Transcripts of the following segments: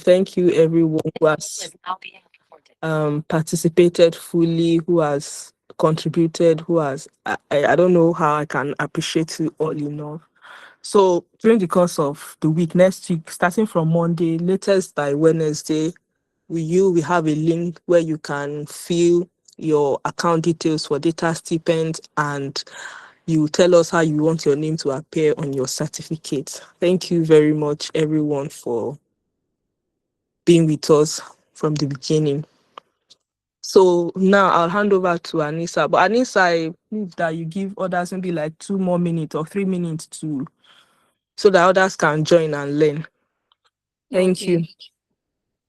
thank you everyone who has participated fully, who has contributed, who has I don't know how I can appreciate you all enough. So during the course of the week, next week, starting from Monday, latest by Wednesday, we have a link where you can fill your account details for data stipend, and you tell us how you want your name to appear on your certificate. Thank you very much, everyone, for being with us from the beginning. So now I'll hand over to Anissa. But Anissa, I need that you give others maybe like 2 more minutes or 3 minutes so that others can join and learn. Thank you.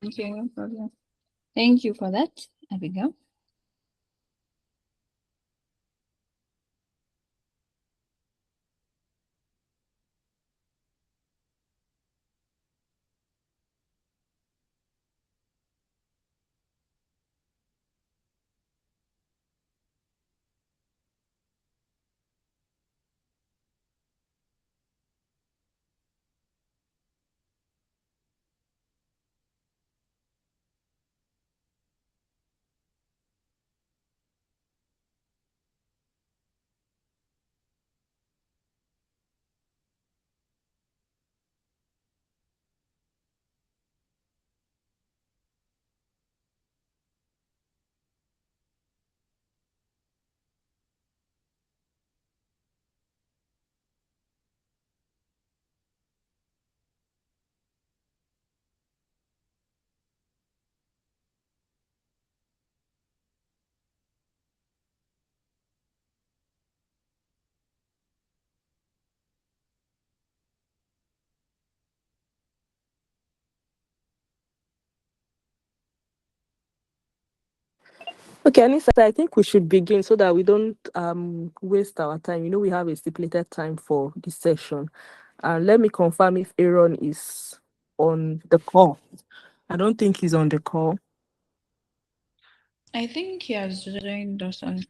Okay, no problem. Thank you for that, Abigail. Okay, Anissa, I think we should begin so that we don't waste our time. We have a stipulated time for this session. Let me confirm if Aaron is on the call. I don't think he's on the call. I think he has joined us on.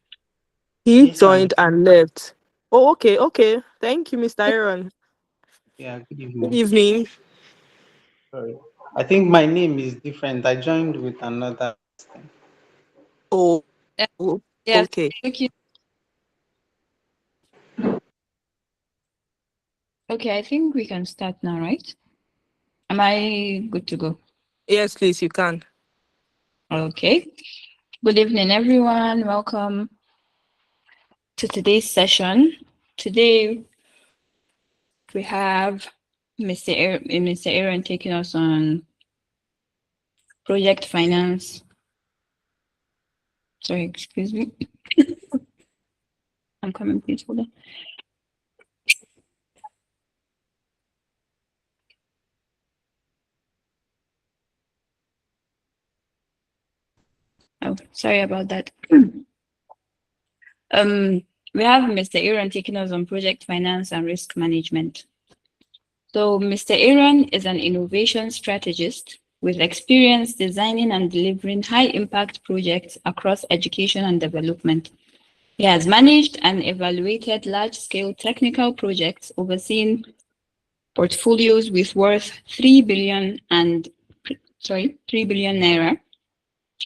He Yes, joined and left. Oh, okay. Thank you, Mr. Aaron. yeah, good Good evening. evening. Sorry. I think my name is different. I joined with another. Oh, Yeah, yes, okay. thank you. Okay, I think we can start now, right? Am I good to go? Yes, please, you can. Okay. Good evening, everyone. Welcome to today's session. Today we have Mr. Aaron taking us on project finance. Sorry, excuse me. I'm coming, please hold on. Oh, sorry about that. We have Mr. Aaron taking us on project finance and risk management. So Mr. Aaron is an innovation strategist with experience designing and delivering high-impact projects across education and development. He has managed and evaluated large-scale technical projects, overseeing portfolios with worth 3 billion naira,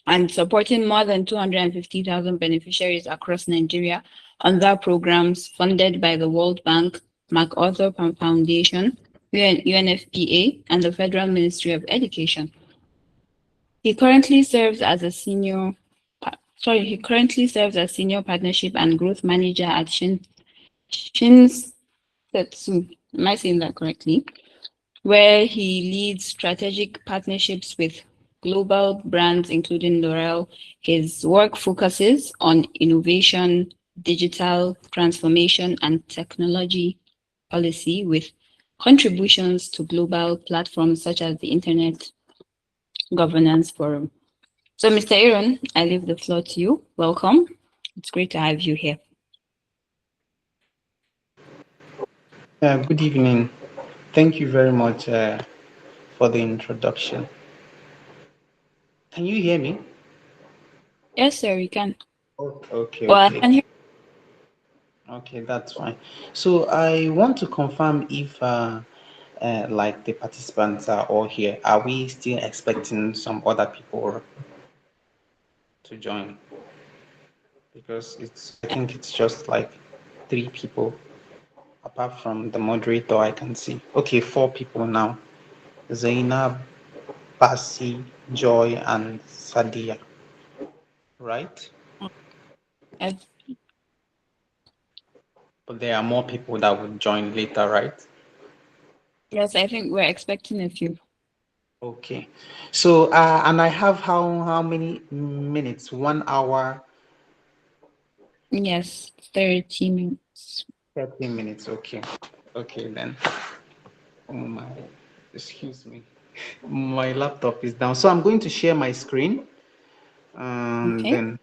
and supporting more than 250,000 beneficiaries across Nigeria under programs funded by the World Bank, MacArthur Foundation, UNFPA, and the Federal Ministry of Education. He currently serves as senior partnership and growth manager at Shinsetsu. Am I saying that correctly? Where he leads strategic partnerships with global brands, including L'Oreal. His work focuses on innovation, digital transformation, and technology policy, with contributions to global platforms such as the Internet Governance Forum. So, Mr. Aaron, I leave the floor to you. Welcome. It's great to have you here. Good evening. Thank you very much for the introduction. Can you hear me? Yes, sir, we can. Okay, Well, I okay. can hear. Okay, that's fine. So I want to confirm if like the participants are all here, are we still expecting some other people to join? Because I think it's just like 3 people apart from the moderator I can see. Okay, 4 people now. Zainab, Basi, Joy, and Sadia, right? I, But there are more people that would join later, right? yes, I think we're expecting a few. Okay. So, and I have how many minutes? 1 hour, Yes, 30 minutes. 30 minutes. Okay. Okay, then. Oh my, excuse me. My laptop is down. So I'm going to share my screen. Okay. Then,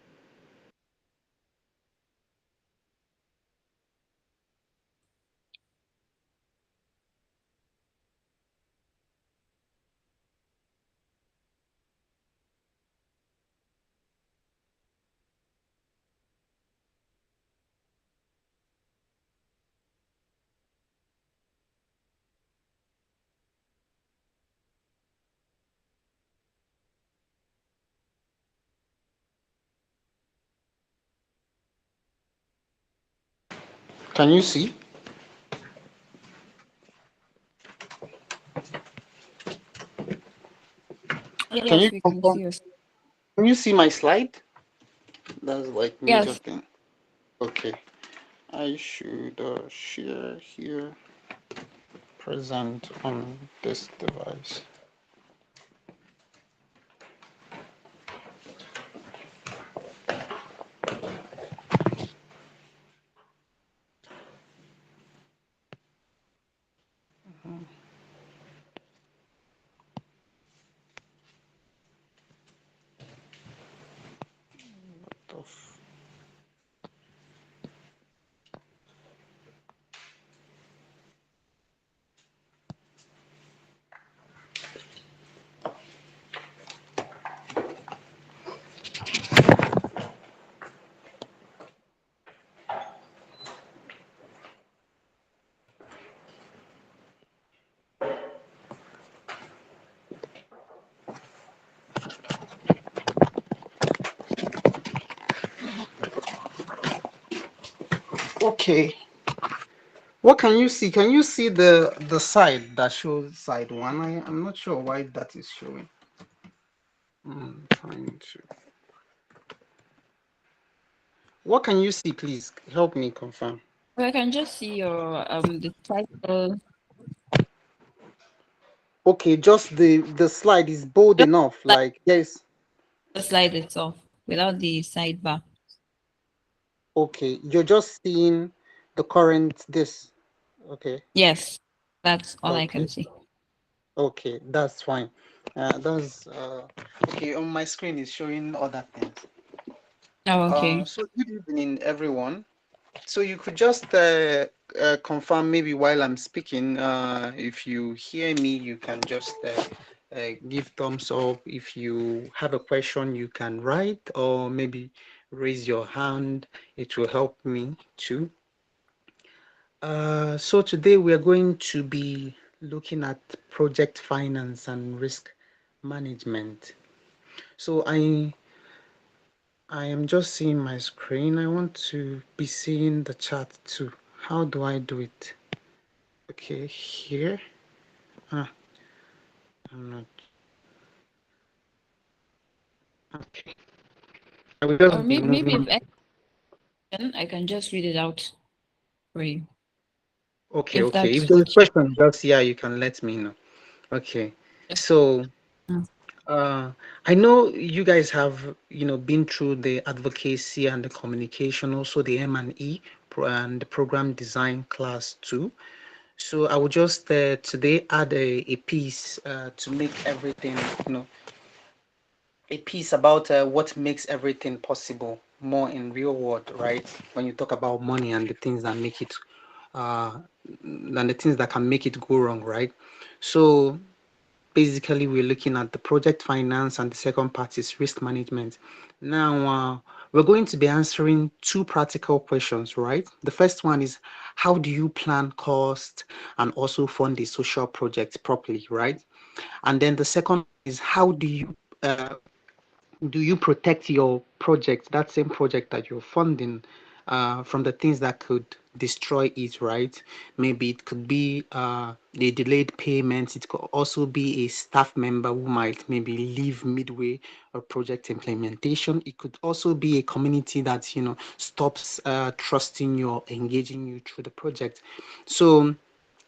can you see? Can Yes, you we can confirm? see us. Can you see my slide? That's like major Yes. thing. Okay. I should share here, present on this device. Of Okay. What can you see? Can you see the side that shows side one? I'm not sure why that is showing. Trying to. What can you see, please? Help me confirm. So I can just see your the title, Okay, just the slide is bold just enough. like Like yes. the slide itself without the sidebar. Okay, you're just seeing the current this. Okay. Yes, that's all I Okay. can see. Okay, that's fine. That's okay. On my screen is showing other things. Oh, okay. So good evening, everyone. So you could just confirm maybe while I'm speaking. If you hear me, you can just give thumbs up. If you have a question, you can write or maybe raise your hand. It will help me too. So today we are going to be looking at project finance and risk management. So I am just seeing my screen. I want to be seeing the chat too. How do I do it? Okay, here. Ah, I'm not. Okay. I will Or just be maybe if moving. I can just read it out for you, Okay, if okay. that's If there's a okay. question, just yeah, you can let me know. Okay. So Mm. uh, I know you guys have, been through the advocacy and the communication, also the M&E and the program design class too. So I will just today add a piece to make everything, a piece about what makes everything possible more in real world, right? When you talk about money and the things that make it, uh, and the things that can make it go wrong, right? So basically we're looking at the project finance, and the second part is risk management. Now, we're going to be answering two practical questions, right? The first one is, how do you plan cost and also fund a social project properly, right? And then the second is, how do you protect your project, that same project that you're funding, from the things that could destroy it, right? Maybe it could be the delayed payments. It could also be a staff member who might maybe leave midway a project implementation. It could also be a community that, stops trusting you or engaging you through the project. So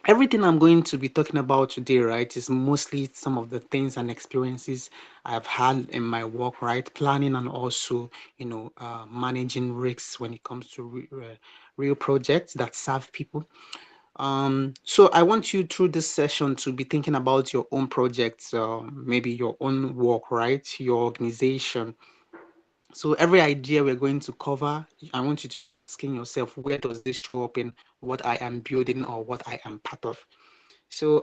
everything I'm going to be talking about today, right, is mostly some of the things and experiences I've had in my work, right, planning and also, managing risks when it comes to real projects that serve people. So I want you through this session to be thinking about your own projects, maybe your own work, right, your organization. So every idea we're going to cover, I want you to asking yourself, where does this show up in what I am building or what I am part of? So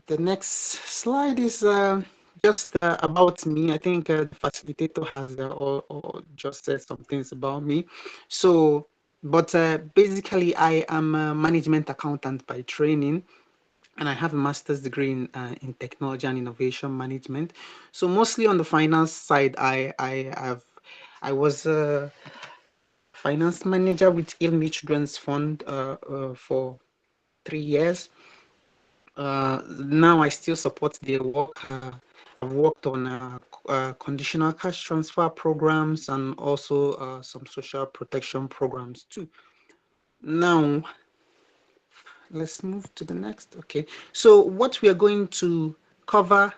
the next slide is just about me. I think the facilitator has or just said some things about me. So, but basically, I am a management accountant by training, and I have a master's degree in technology and innovation management. So mostly on the finance side, I was a finance manager with Ilmi Children's Fund for 3 years. Now I still support their work. I've worked on conditional cash transfer programs and also some social protection programs too. Now, let's move to the next. Okay, so what we are going to cover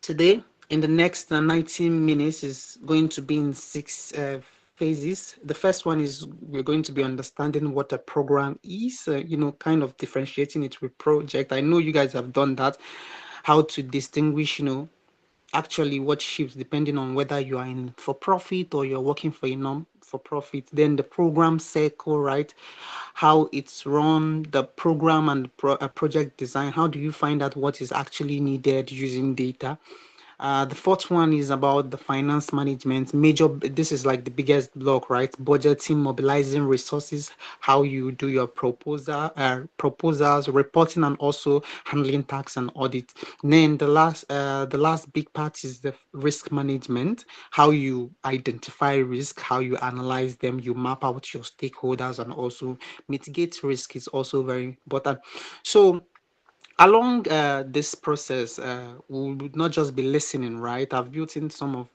today in the next 19 minutes is going to be in six phases. The first one is we're going to be understanding what a program is, kind of differentiating it with project. I know you guys have done that, how to distinguish, actually what shifts depending on whether you are in for profit or you're working for a non for profit. Then the program cycle, right? How it's run, the program and project design. How do you find out what is actually needed using data? The fourth one is about the finance management. This is like the biggest block, right? Budgeting, mobilizing resources, how you do your proposals, reporting, and also handling tax and audit. Then the last big part is the risk management, how you identify risk, how you analyze them, you map out your stakeholders, and also mitigate risk is also very important. So along this process, we would not just be listening, right? I've built in some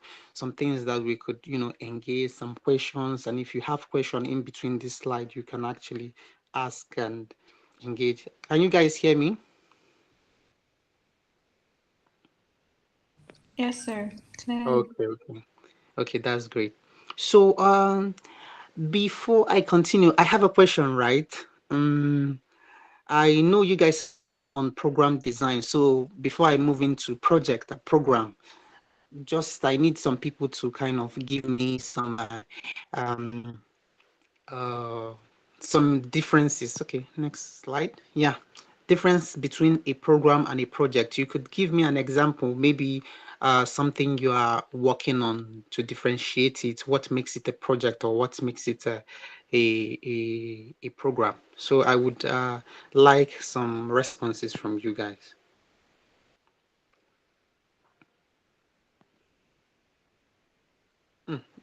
things that we could, engage some questions. And if you have question in between this slide, you can actually ask and engage. Can you guys hear me? Yes, sir. Clear. Okay, that's great. So before I continue, I have a question, right? I know you guys on program design. So before I move into a program, just I need some people to kind of give me um, uh, some differences. Okay, next slide. Yeah, difference between a program and a project. You could give me an example, maybe something you are working on to differentiate it. What makes it a project or what makes it a program? So I would like some responses from you guys.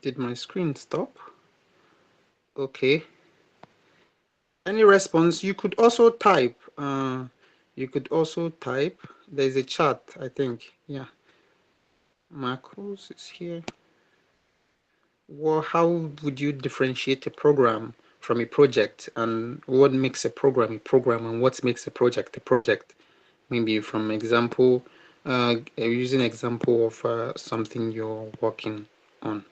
Did my screen stop? Okay. Any response? You could also type. There's a chat, I think. Yeah. Marcos is here. Well, how would you differentiate a program from a project, and what makes a program, and what makes a project a project? Maybe from example, using example of something you're working on.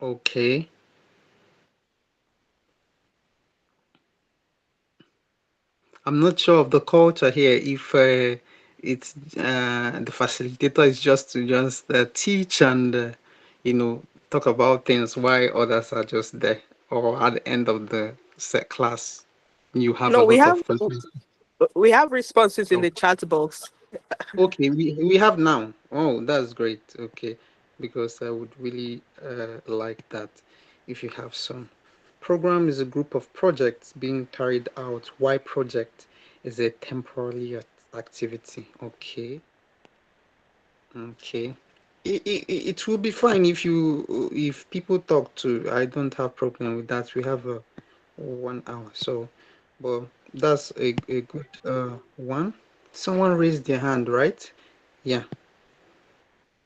Okay. I'm not sure of the culture here. it's the facilitator is just to just teach and talk about things while others are just there, or at the end of the set class you have a No, lot of questions. we have responses in Oh, the chat box. okay, we have now. Oh, that's great. Okay, because I would really like that if you have some. Program is a group of projects being carried out. Why project is a temporary activity. Okay. Okay. It will be fine if people talk to. I don't have problem with that. We have a 1 hour, so but that's a good one. Someone raised their hand, right? Yeah.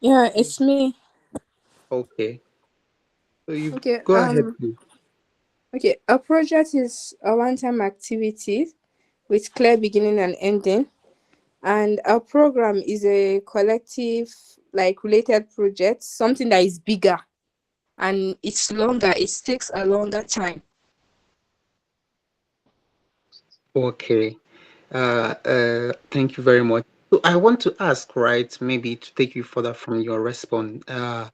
Yeah, it's me. Okay. So you Okay, go ahead, please. okay. A project is a one-time activity with clear beginning and ending, and a program is a collective, like related project, something that is bigger and it's longer. It takes a longer time. Okay. Thank you very much. So I want to ask, right, maybe to take you further from your response. Are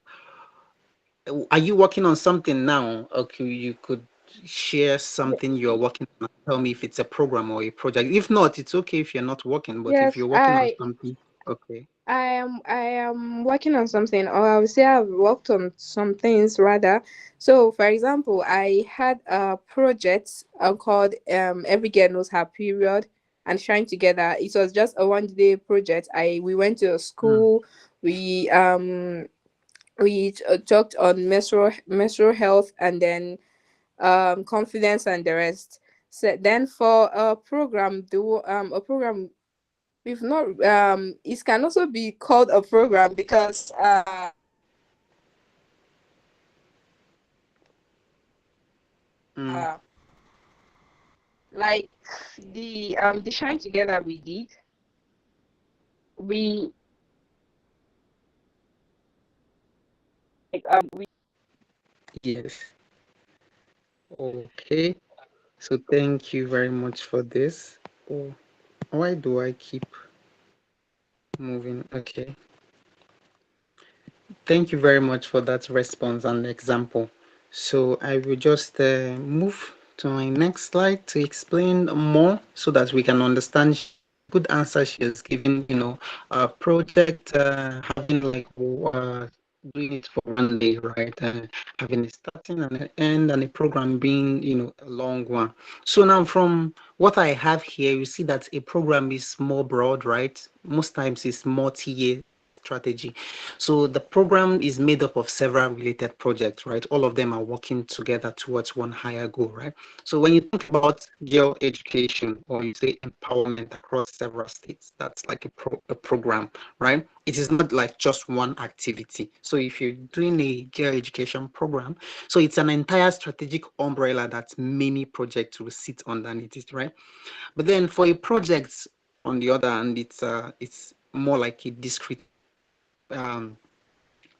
you working on something now? Okay, you could share something you're working on. Tell me if it's a program or a project. If not, it's okay if you're not working, but if Yes, you're working on something, okay. I am working on something, or I would say I've worked on some things rather. So, for example, I had a project called Every Girl Knows Her Period and Shine Together. It was just a 1 day project. We went to a Mm. school. We talked on menstrual health, and then confidence and the rest. So then for a program, we've not it can also be called a program because Mm. like the shine together we did, we we Yes. Okay. So thank you very much for this. Oh, why do I keep moving? Okay. Thank you very much for that response and example. So I will just move to my next slide to explain more so that we can understand good answer she has given, a project having like doing it for 1 day, right? Having a starting and an end and a program being, a long one. So now from what I have here, you see that a program is more broad, right? Most times it's multi-year strategy. So the program is made up of several related projects, right? All of them are working together towards one higher goal, right? So when you think about girl education or you say empowerment across several states, that's like a program, right? It is not like just one activity. So if you're doing a girl education program, so it's an entire strategic umbrella that many projects will sit underneath it, right? But then for a project, on the other hand, it's more like a discrete um,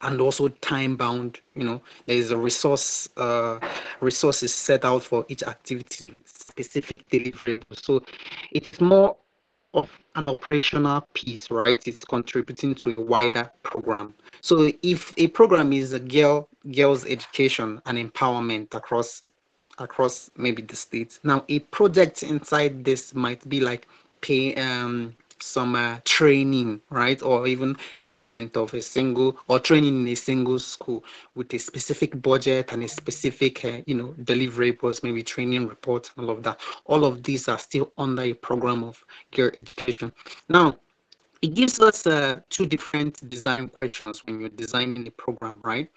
and also time bound. There is a resources set out for each activity, specific delivery. So it's more of an operational piece, right? It's contributing to a wider program. So if a program is a girls education and empowerment across maybe the states, now a project inside this might be like pay some training, right? Or even of a single or training in a single school with a specific budget and a specific deliverables, maybe training reports and all of that. All of these are still under a program of girl education. Now it gives us two different design questions when you're designing a program, right?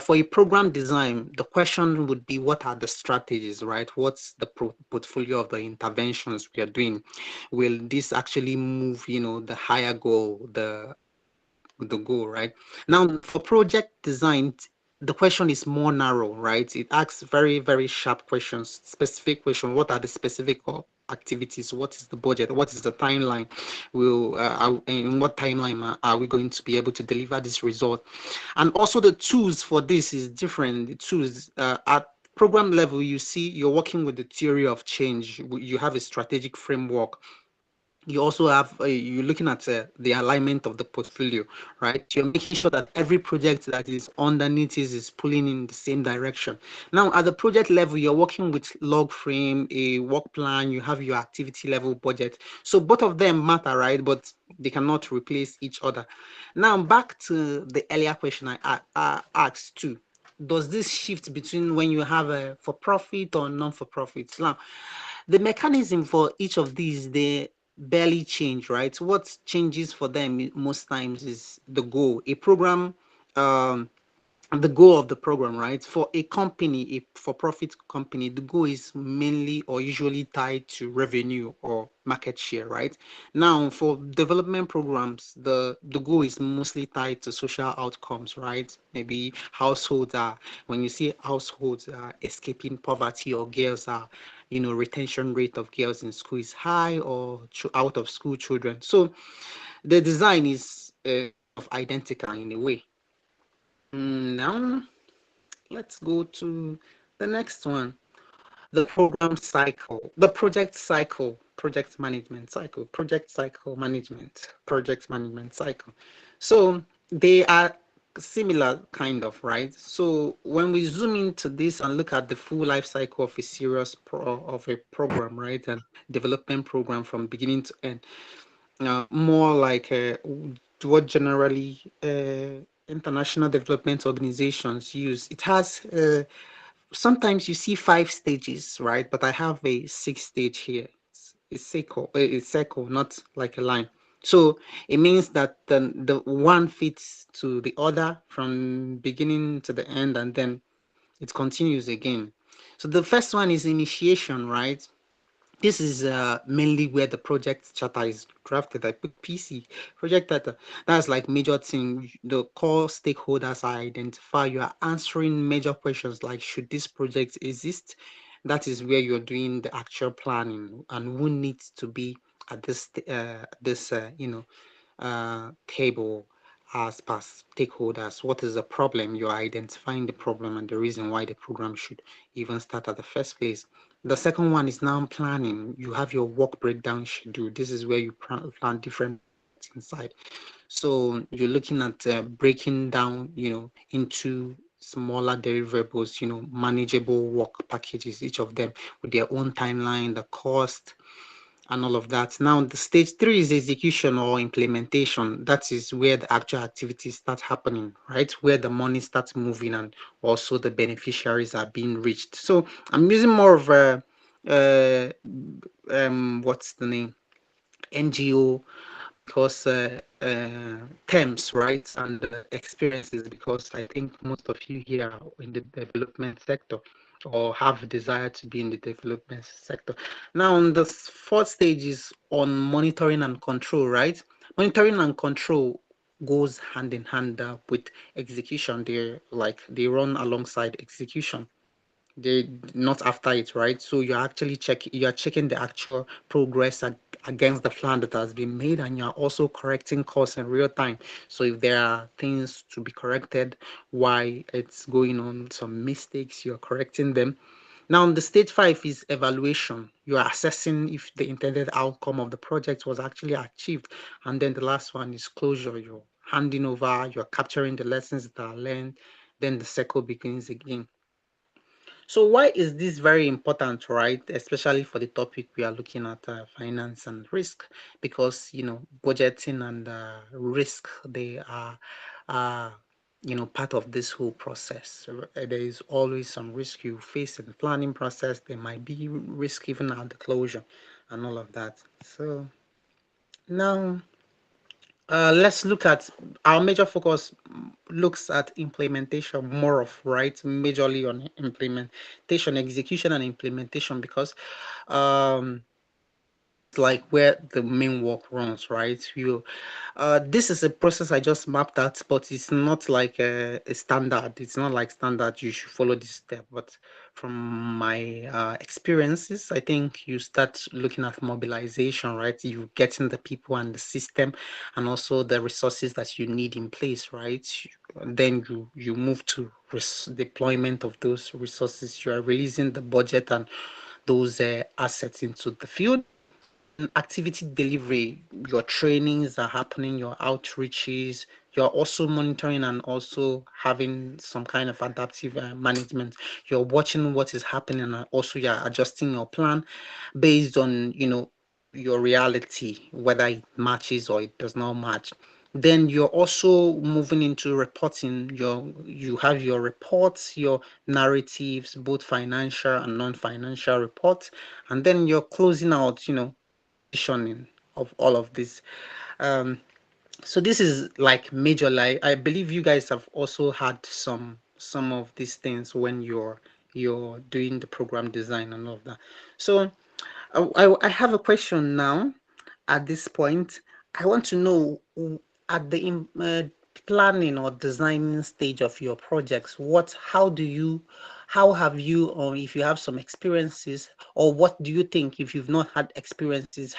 For a program design, the question would be, what are the strategies, right? What's the portfolio of the interventions we are doing? Will this actually move, the higher goal, the goal, right? Now, for project design, the question is more narrow, right? It asks very, very sharp questions, specific question. What are the specific activities? What is the budget? What is the timeline? In what timeline are we going to be able to deliver this result? And also the tools for this is different. The tools at program level, you see, you're working with the theory of change. You have a strategic framework You also have you're looking at the alignment of the portfolio, right? You're making sure that every project that is underneath is pulling in the same direction. Now, at the project level, you're working with log frame, a work plan, you have your activity level budget. So both of them matter, right? But they cannot replace each other. Now, back to the earlier question I asked too. Does this shift between when you have a for profit or non for profit? Now, the mechanism for each of these, they barely change, right? What changes for them most times is the goal. A program, um, the goal of the program, right? For a company, a for-profit company, the goal is mainly or usually tied to revenue or market share, right? Now, for development programs, the goal is mostly tied to social outcomes, right? Maybe households are, when you see households are escaping poverty or girls are, retention rate of girls in school is high or out of school children. So the design is of identical in a way. Now, let's go to the next one. The program cycle, the project cycle, project management cycle, project cycle management, project management cycle. So they are similar kind of, right? So when we zoom into this and look at the full life cycle of a of a program, right? And development program from beginning to end, more like what generally international development organizations use. It has sometimes you see 5 stages, right? But I have a 6 stage here. It's circle, not like a line. So it means that the one fits to the other from beginning to the end, and then it continues again. So the first one is initiation, right? This is mainly where the project charter is drafted. I put PC project charter. That's like major thing. The core stakeholders are identified. You are answering major questions like, should this project exist? That is where you're doing the actual planning and who needs to be at this table as per stakeholders. What is the problem? You're identifying the problem and the reason why the program should even start at the first place. The second one is now planning. You have your work breakdown schedule. This is where you plan different projects inside. So you're looking at breaking down, into smaller deliverables, manageable work packages, each of them with their own timeline, the cost, and all of that. Now, the stage three is execution or implementation. That is where the actual activities start happening, right? Where the money starts moving and also the beneficiaries are being reached. So I'm using more of a, what's the name? NGO because terms, right, and experiences, because I think most of you here are in the development sector or have a desire to be in the development sector. Now, on the fourth stage is on monitoring and control, right? Monitoring and control goes hand in hand with execution. They run alongside execution. They not after it, right? So you're checking the actual progress against the plan that has been made, and you're also correcting course in real time. So if there are things to be corrected, why it's going on, some mistakes, you're correcting them. Now, the stage five is evaluation. You are assessing if the intended outcome of the project was actually achieved. And then the last one is closure. You're handing over, you're capturing the lessons that are learned. Then the cycle begins again. So why is this very important, right? Especially for the topic we are looking at, finance and risk, because budgeting and risk, they are, uh, part of this whole process. So, there is always some risk you face in the planning process. There might be risk even at the closure, and all of that. So now let's look at our major focus. Looks at implementation more of, right, majorly on implementation, execution and implementation, because um it's like where the main work runs, right? This is a process I just mapped out, but it's not like a standard. It's not like standard you should follow this step. But from my experiences, I think you start looking at mobilization, right? You getting the people and the system, and also the resources that you need in place, right? Then you move to deployment of those resources. You are releasing the budget and those assets into the field. activity delivery, your trainings are happening, your outreaches, you're also monitoring and also having some kind of adaptive management. You're watching what is happening and also you're adjusting your plan based on, your reality, whether it matches or it does not match. Then you're also moving into reporting. You have your reports, your narratives, both financial and non-financial reports, and then you're closing out, positioning of all of this. Um, so this is like major. Like I believe you guys have also had some of these things when you're doing the program design and all of that. So I have a question now. At this point, I want to know at the planning or designing stage of your projects, how have you, or if you have some experiences, or what do you think if you've not had experiences,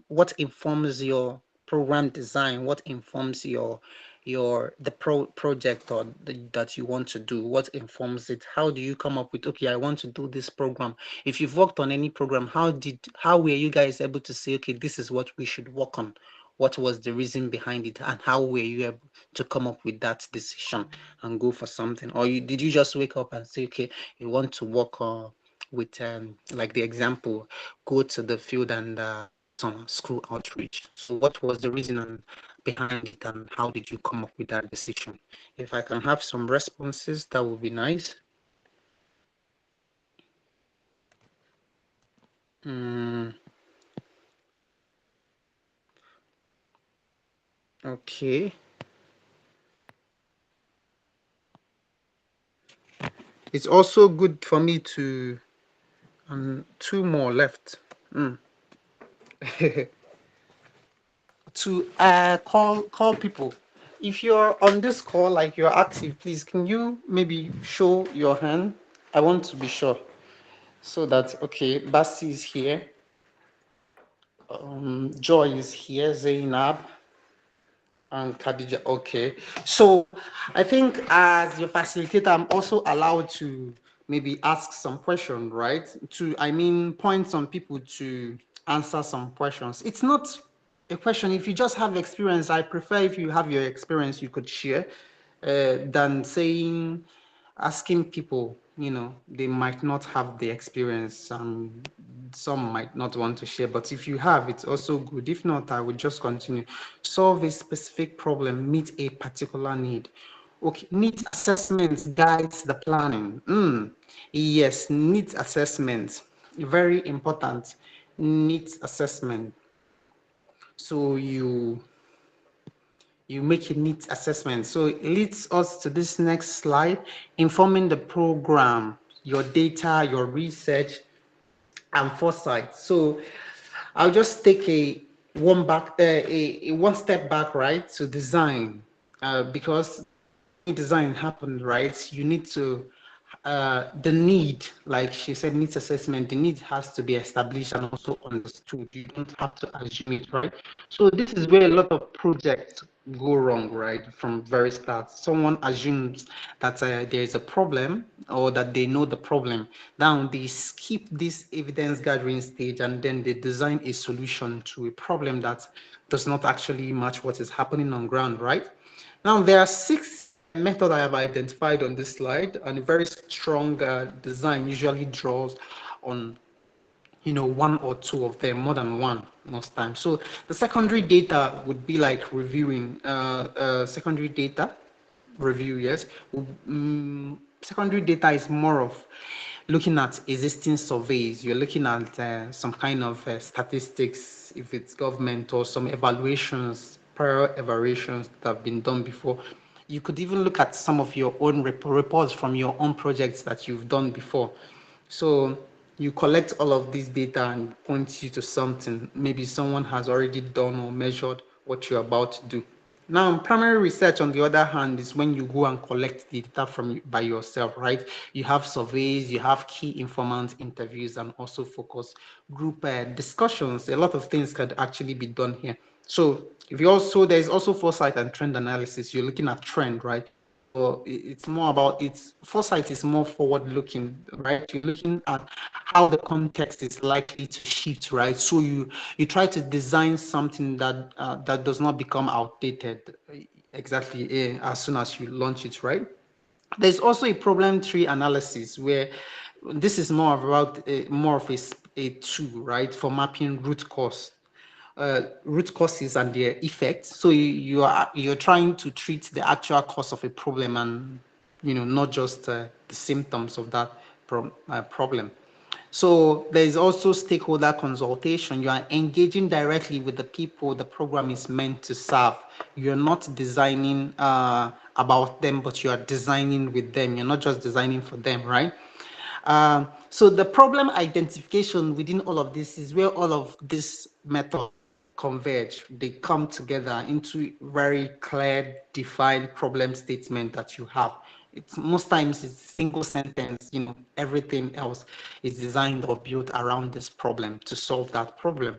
what informs your program design? What informs the project or that you want to do? What informs it? How do you come up with, okay, I want to do this program? If you've worked on any program, how were you guys able to say, okay, this is what we should work on? What was the reason behind it, and how were you able to come up with that decision and go for something? Or did you just wake up and say, okay, you want to work with like the example, go to the field and some school outreach? So what was the reason behind it, and how did you come up with that decision? If I can have some responses, that would be nice. Okay. It's also good for me to, two more left. To call people. If you're on this call, like you're active, please can you maybe show your hand? I want to be sure. So that, okay, Basti is here, Joy is here, Zainab and Khadija. Okay, so I think as your facilitator, I'm also allowed to maybe ask some questions, right? Point some people to answer some questions. It's not a question. If you just have experience, I prefer if you have your experience, you could share, than asking people, they might not have the experience, and some might not want to share. But if you have, it's also good. If not, I would just continue. Solve a specific problem, meet a particular need. Okay, needs assessment guides the planning. Yes, needs assessment, very important. Needs assessment. So you make a neat assessment. So it leads us to this next slide, informing the program, your data, your research, and foresight. So I'll just take a one step back, right, to design, because design happened, right? You need to the need, like she said, needs assessment, the need has to be established and also understood. You don't have to assume it, right? So this is where a lot of projects go wrong, right? From very start, someone assumes that there is a problem or that they know the problem. Now they skip this evidence gathering stage and then they design a solution to a problem that does not actually match what is happening on ground, right? Now there are 6 methods I have identified on this slide, and a very strong design usually draws on one or two of them, more than one most times. So the secondary data would be like reviewing secondary data review. Yes. Secondary data is more of looking at existing surveys. You're looking at some kind of statistics, if it's government, or some evaluations, prior evaluations that have been done before. You could even look at some of your own reports from your own projects that you've done before. So you collect all of this data and points you to something. Maybe someone has already done or measured what you're about to do. Now, primary research, on the other hand, is when you go and collect data by yourself, right? You have surveys, you have key informant interviews, and also focus group discussions. A lot of things could actually be done here. So there's also foresight and trend analysis. You're looking at trend, right? So it's more about foresight is more forward looking, right? You're looking at how the context is likely to shift, right? So you try to design something that does not become outdated exactly as soon as you launch it, right? There's also a problem tree analysis where this is more about more of a tool, right, for mapping root causes and their effects. So you're trying to treat the actual cause of a problem, and not just the symptoms of that problem. So there is also stakeholder consultation. You are engaging directly with the people the program is meant to serve. You're not designing about them, but you are designing with them. You're not just designing for them, right? So the problem identification within all of this is where all of these methods converge. They come together into very clear, defined problem statement that you have. It's most times it's single sentence. Everything else is designed or built around this problem to solve that problem.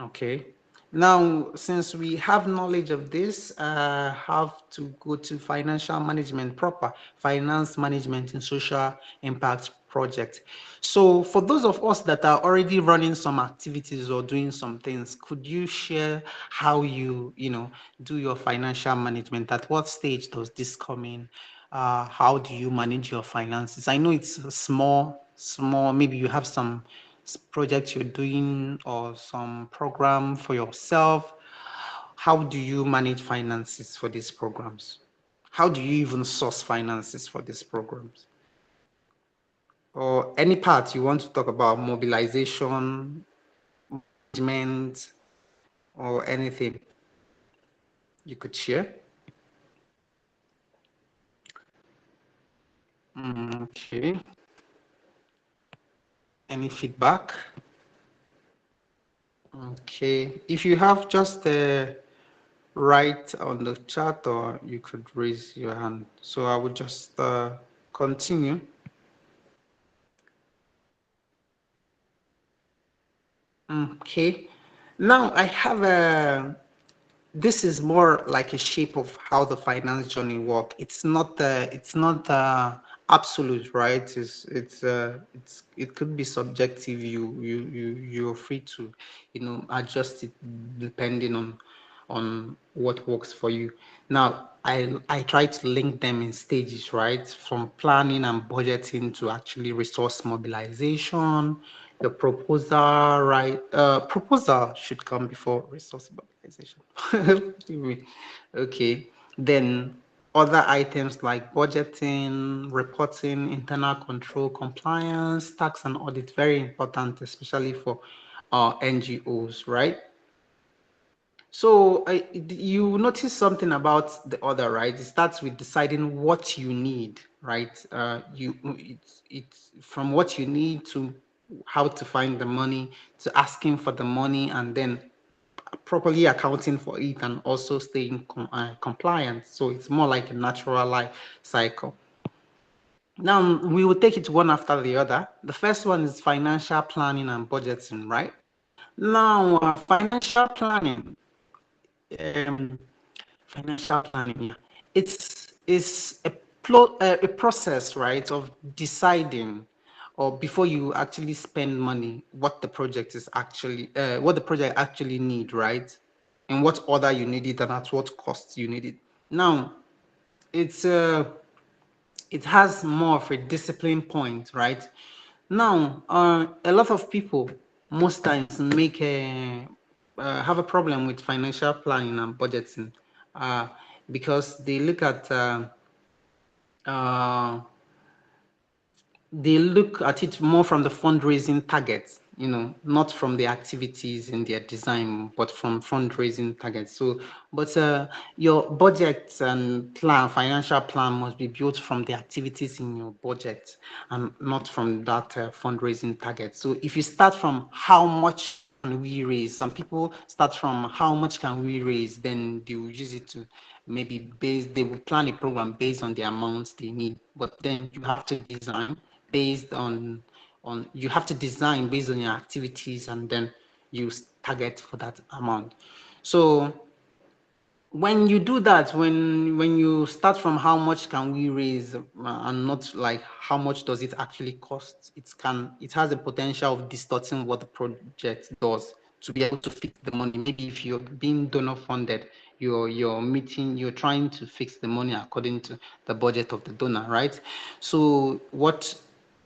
Okay. Now, since we have knowledge of this, have to go to financial management proper, finance management in social impact project. So for those of us that are already running some activities or doing some things, could you share how you do your financial management? At what stage does this come in? How do you manage your finances? I know it's small, maybe you have some project you're doing or some program for yourself. How do you manage finances for these programs? How do you even source finances for these programs? Or any part you want to talk about, mobilization, management, or anything you could share? Okay. Any feedback? Okay. If you have, just write on the chat, or you could raise your hand. So I would just continue. Okay. Now I have this is more like a shape of how the finance journey work. It's not absolute, right? It could be subjective. You're free to adjust it depending on what works for you. Now I try to link them in stages, right? From planning and budgeting to actually resource mobilization, the proposal, right? Proposal should come before resource mobilization. Excuse me. Okay. Then other items like budgeting, reporting, internal control, compliance, tax and audit, very important, especially for NGOs, right? So you notice something about the other, right? It starts with deciding what you need, right? It's from what you need to how to find the money, to asking for the money, and then properly accounting for it, and also staying compliant. So it's more like a natural life cycle. Now we will take it one after the other. The first one is financial planning and budgeting, right? Now financial planning. Um, Financial planning, yeah. It's a process, right, of deciding, or before you actually spend money, what the project is actually, what the project actually need, right? In what order you need it and at what cost you need it. Now, it's it has more of a discipline point, right? Now, a lot of people most times make a have a problem with financial planning and budgeting uh, because uh, they look at it more from the fundraising targets, not from the activities in their design, but from fundraising targets. So, but your budget and financial plan must be built from the activities in your budget and not from that fundraising target. So if you start from how much can we raise, some people start from how much can we raise, then they will use it to they will plan a program based on the amounts they need, but then you have to design based on you have to design based on your activities, and then you target for that amount. So when you do that, when you start from how much can we raise, and not like how much does it actually cost, it has a potential of distorting what the project does to be able to fix the money. Maybe if you're being donor funded, you're trying to fix the money according to the budget of the donor, right? So what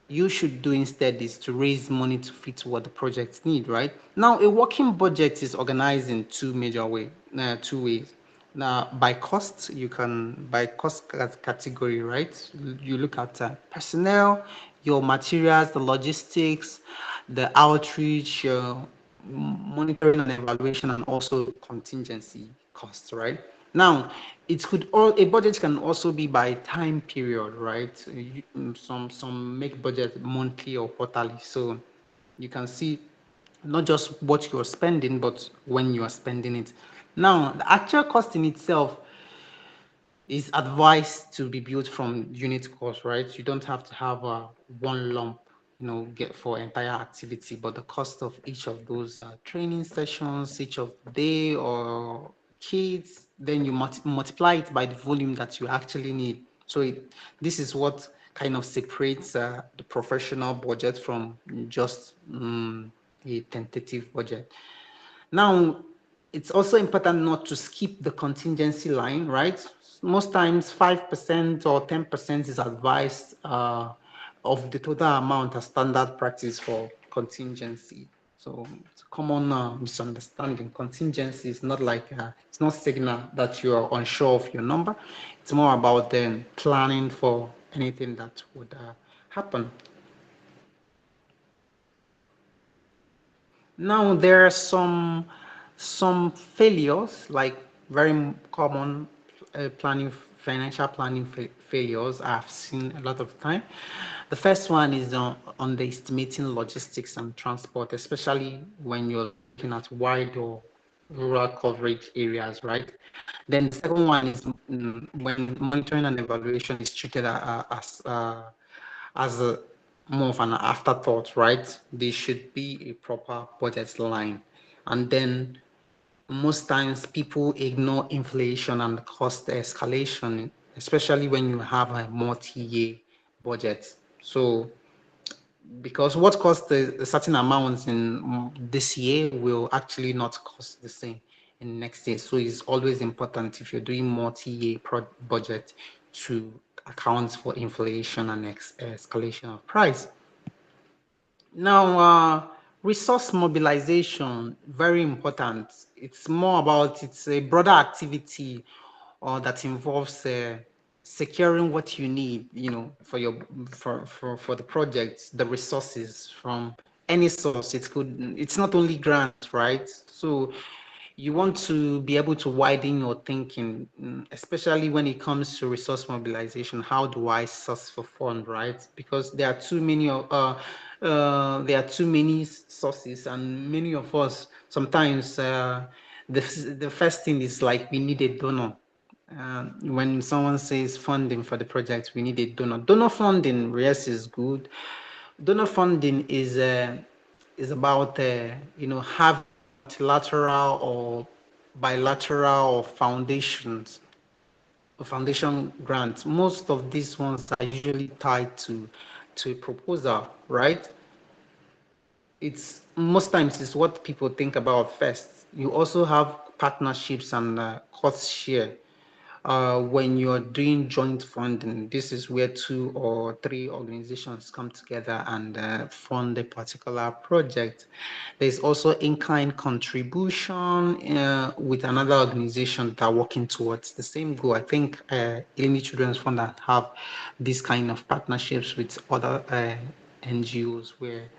you should do instead is to raise money to fit what the projects need, right? Now, a working budget is organized in two ways. Now, by cost, by cost category, right? You look at personnel, your materials, the logistics, the outreach, monitoring and evaluation, and also contingency costs, right? Now, a budget can also be by time period, right? Some make budget monthly or quarterly, so you can see not just what you're spending, but when you are spending it. Now, the actual cost in itself is advised to be built from unit cost, right? You don't have to have one lump, get for entire activity, but the cost of each of those training sessions, each of day or kids, then you multiply it by the volume that you actually need. So this is what kind of separates the professional budget from just a tentative budget. Now, it's also important not to skip the contingency line, right? Most times 5% or 10% is advised of the total amount as standard practice for contingency. So it's a common misunderstanding. Contingency is not like, it's not signal that you are unsure of your number. It's more about then planning for anything that would happen. Now there are some failures, like very common financial planning failures I've seen a lot of time. The first one is underestimating logistics and transport, especially when you're looking at wide or rural coverage areas, right? Then the second one is when monitoring and evaluation is treated as a more of an afterthought, right? There should be a proper budget line. And then most times people ignore inflation and cost escalation, especially when you have a multi-year budget. So because what costs a certain amount in this year will actually not cost the same in next year. So it's always important if you're doing multi-year budget to account for inflation and escalation of price. Now, resource mobilization, very important. It's a broader activity that involves securing what you need, for the project, the resources from any source. It's not only grants, right? So you want to be able to widen your thinking, especially when it comes to resource mobilization. How do I source for fund, right? Because there are too many sources, and many of us sometimes the first thing is like we need a donor. When someone says funding for the project, we need a donor. Donor funding, yes, is good. Donor funding is about have multilateral or bilateral or foundation grants. Most of these ones are usually tied to a proposal, right? It's most times it's what people think about first. You also have partnerships and cost share. When you're doing joint funding, this is where 2 or 3 organizations come together and fund a particular project. There's also in-kind contribution with another organization that are working towards the same goal. I think Eleni Children's Fund have this kind of partnerships with other NGOs where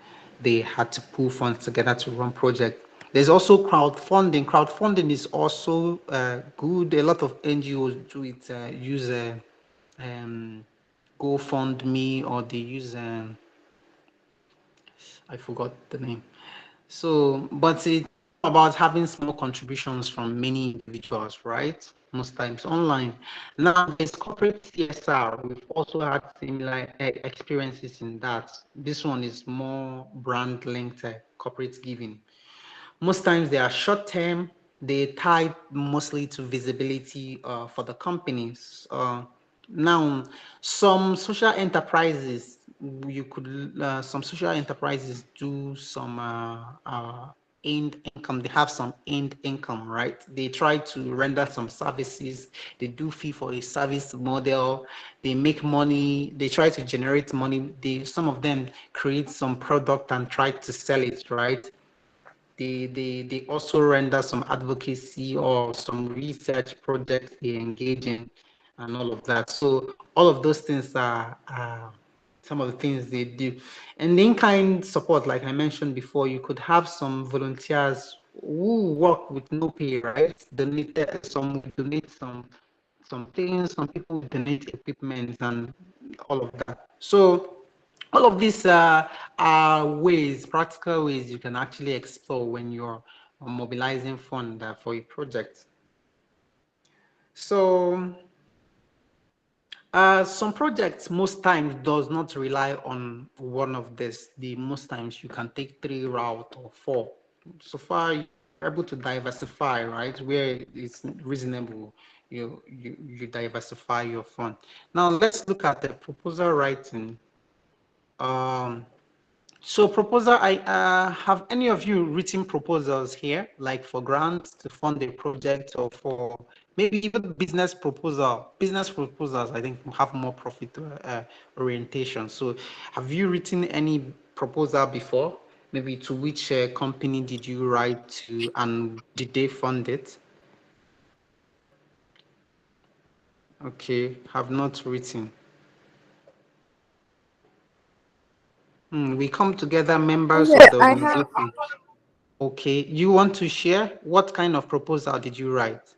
they had to pool funds together to run projects. There's also crowdfunding. Crowdfunding is also good. A lot of NGOs do it, use GoFundMe, or they use, I forgot the name. So, but it's about having small contributions from many individuals, right? Most times online. Now, there's corporate CSR. We've also had similar experiences in that. This one is more brand linked corporate giving. Most times they are short term, they tie mostly to visibility for the companies. Now, some social enterprises, some social enterprises do some end income. They have some end income, right? They try to render some services. They do fee for a service model. They make money. They try to generate money. Some of them create some product and try to sell it, right? They also render some advocacy or some research projects they engage in and all of that. So all of those things are some of the things they do. And in-kind support, like I mentioned before, you could have some volunteers who work with no pay, right? Some donate some things, some people donate equipment and all of that. So all of these are ways, practical ways you can actually explore when you're mobilizing fund for a project. So some projects most times does not rely on one of this. The most times you can take 3 route or 4. So far you're able to diversify, right? Where it's reasonable, you diversify your fund. Now let's look at the proposal writing. So proposal, I have any of you written proposals here, like for grants to fund a project or for maybe even business proposal? Business proposals, I think, have more profit orientation. So have you written any proposal before? Maybe to which company did you write to and did they fund it? Okay, have not written. We come together, members of Yeah, the I have. organization. Okay, you want to share? What kind of proposal did you write?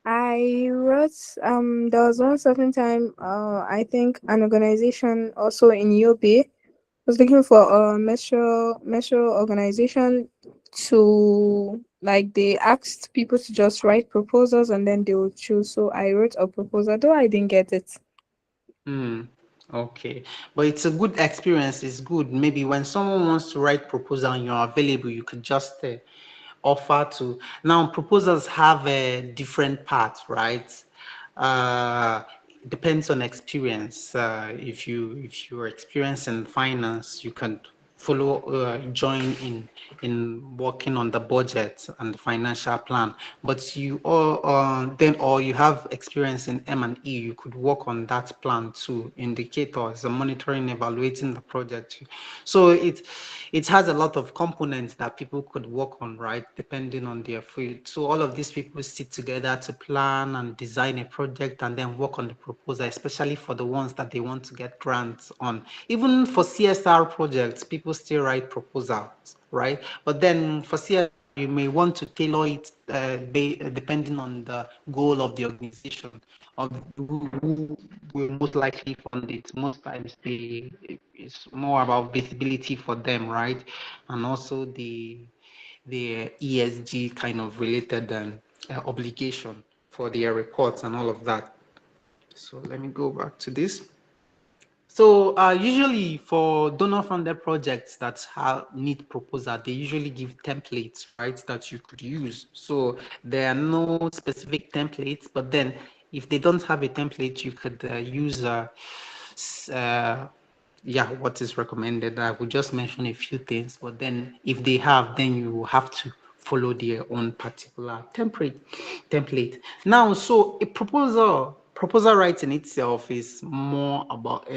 I wrote there was one certain time I think an organization also in Yobe was looking for a metro organization to, like, they asked people to just write proposals and then they would choose. So I wrote a proposal, though I didn't get it. Hmm. Okay, but it's a good experience. It's good. Maybe when someone wants to write proposal and you're available, you could just offer to. Now, proposals have different parts, right? Uh, depends on experience. If you're experienced in finance, you can join in working on the budget and the financial plan. But you or you have experience in M&E, you could work on that plan too. Indicators, the monitoring, evaluating the project. So it has a lot of components that people could work on, right? Depending on their field. So all of these people sit together to plan and design a project and then work on the proposal, especially for the ones that they want to get grants on. Even for CSR projects, people still write proposals, right? But then for CSR, you may want to tailor it depending on the goal of the organization, of who will most likely fund it. Most times it's more about visibility for them, right? And also the ESG kind of related obligation for their reports and all of that. So let me go back to this. So usually for donor-funded projects that need proposal, they usually give templates, right, that you could use. So there are no specific templates, but then if they don't have a template, you could use what is recommended. I will just mention a few things, but then if they have, then you will have to follow their own particular template. Now, so a proposal writing itself is more about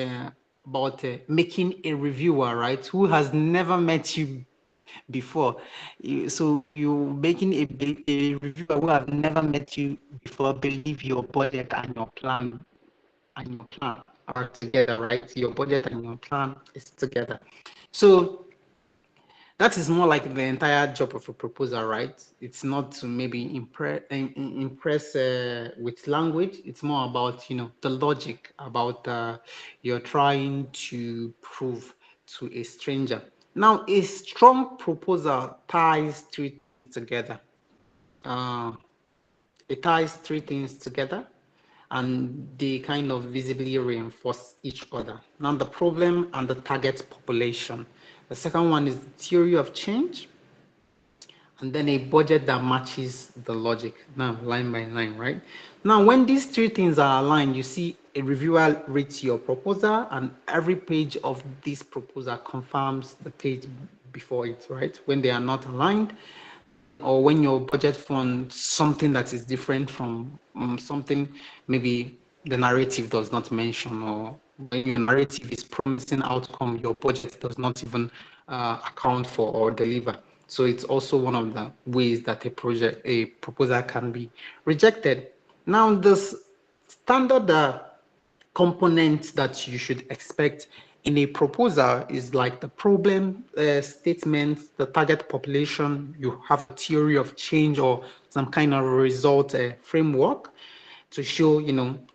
making a reviewer, right, who has never met you before. So you making a reviewer who have never met you before believe your budget and your plan are together, right? Your budget and your plan is together. So that is more like the entire job of a proposal, right? It's not to maybe impress with language. It's more about the logic about you're trying to prove to a stranger. Now, a strong proposal ties three things together. Uh, it ties three things together and they kind of visibly reinforce each other. Now, the problem and the target population. The second one is the theory of change, and then a budget that matches the logic, now line by line, right? Now, when these three things are aligned, you see a reviewer reads your proposal, and every page of this proposal confirms the page before it, right? When they are not aligned, or when your budget funds something that is different from something maybe the narrative does not mention, or when your narrative is promising outcome your budget does not even account for or deliver. So it's also one of the ways that a proposal can be rejected. Now, this standard components that you should expect in a proposal is like the problem statement, the target population, you have a theory of change or some kind of result framework to show,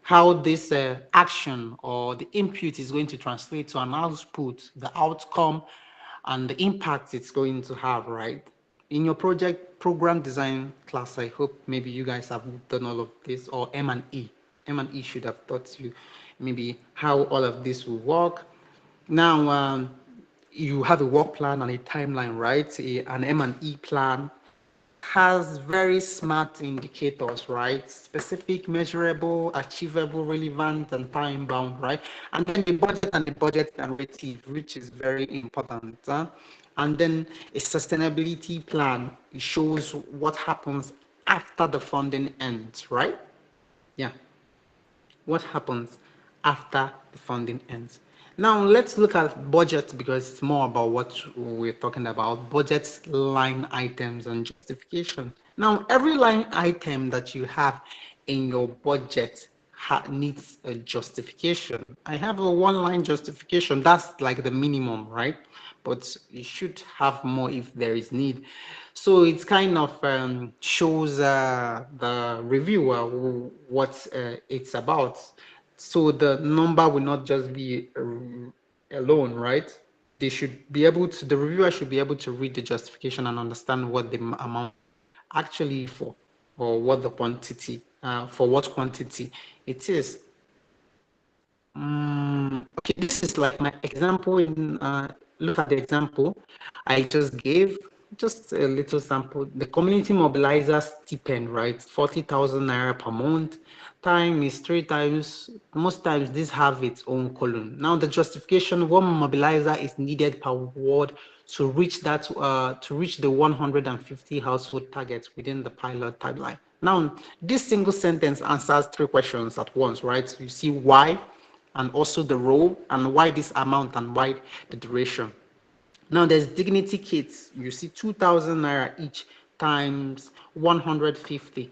how this action or the input is going to translate to an output, the outcome, and the impact it's going to have, right? In your project program design class, I hope maybe you guys have done all of this, or M&E. M&E should have taught you maybe how all of this will work. Now, you have a work plan and a timeline, right? An M&E plan has very smart indicators, right? Specific, measurable, achievable, relevant, and time bound, right? And then the budget and the budget narrative, which is very important. And then a sustainability plan, it shows what happens after the funding ends, right? Yeah. What happens after the funding ends? Now let's look at budget, because it's more about what we're talking about. Budget, line items, and justification. Now every line item that you have in your budget needs a justification. I have a one-line justification. That's like the minimum, right? But you should have more if there is need. So it kind of shows the reviewer what it's about. So the number will not just be alone, right? They should be able to, the reviewer should be able to read the justification and understand what the amount actually for, or what the quantity, for what quantity it is. Okay, this is like my example. Look at the example I just gave, just a little sample. The community mobilizer stipend, right? 40,000 naira per month. Time is 3 times. Most times these have its own column. Now the justification: one mobilizer is needed per ward to reach that to reach the 150 household targets within the pilot timeline. Now this single sentence answers three questions at once, right? You see why, and also the role, and why this amount, and why the duration. Now there's dignity kits. You see 2,000 naira each times 150.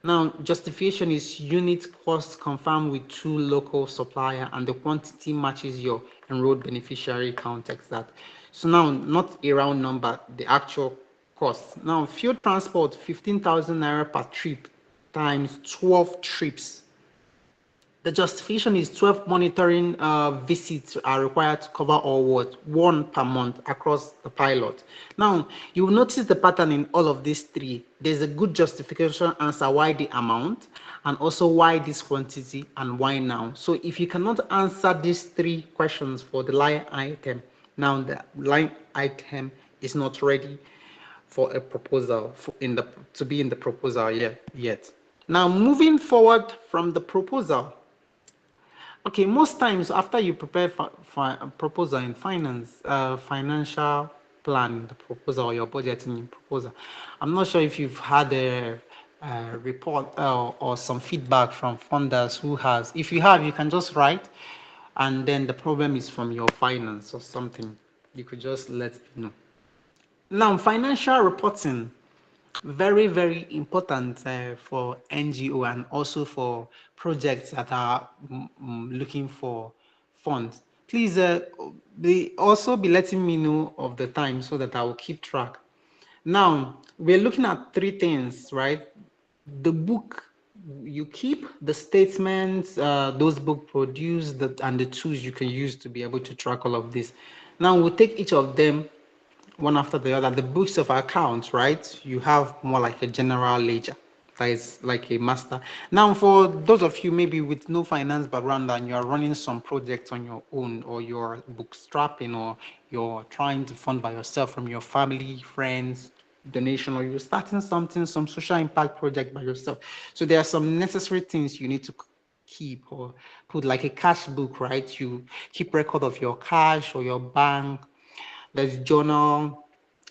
Now justification is unit cost confirmed with two local supplier, and the quantity matches your enrolled beneficiary context that. So now not a round number, the actual cost. Now field transport 15,000 naira per trip times 12 trips. The justification is 12 monitoring visits are required to cover all wards, one per month across the pilot. Now, you will notice the pattern in all of these three. There's a good justification answer, why the amount, and also why this quantity, and why now. So if you cannot answer these three questions for the line item, now the line item is not ready for a proposal to be in the proposal yet. Now, moving forward from the proposal. Okay, most times after you prepare a proposal in finance, financial plan, the proposal, or your budgeting proposal, I'm not sure if you've had a report or some feedback from funders who has. If you have, you can just write, and then the problem is from your finance or something. You could just let me know. Now, financial reporting, very, very important for NGO, and also for projects that are looking for funds. Please also be letting me know of the time so that I will keep track. Now, we're looking at three things, right? The book you keep, the statements those book produce, and the tools you can use to be able to track all of this. Now, we'll take each of them one after the other. The books of accounts, right? You have more like a general ledger that is like a master. Now, for those of you maybe with no finance background and you're running some projects on your own, or you're bootstrapping, or you're trying to fund by yourself from your family, friends, donation, or you're starting something, some social impact project by yourself. So there are some necessary things you need to keep or put, like a cash book, right? You keep record of your cash or your bank. There's journal.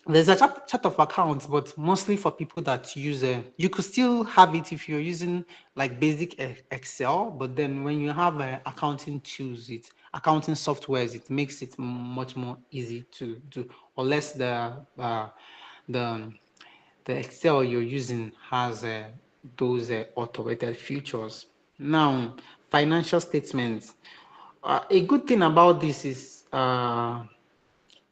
There's a chart of accounts, but mostly for people that use you could still have it if you're using like basic Excel, but then when you have accounting tools, accounting softwares, it makes it much more easy to do, unless the the Excel you're using has those automated features. Now, financial statements. A good thing about this is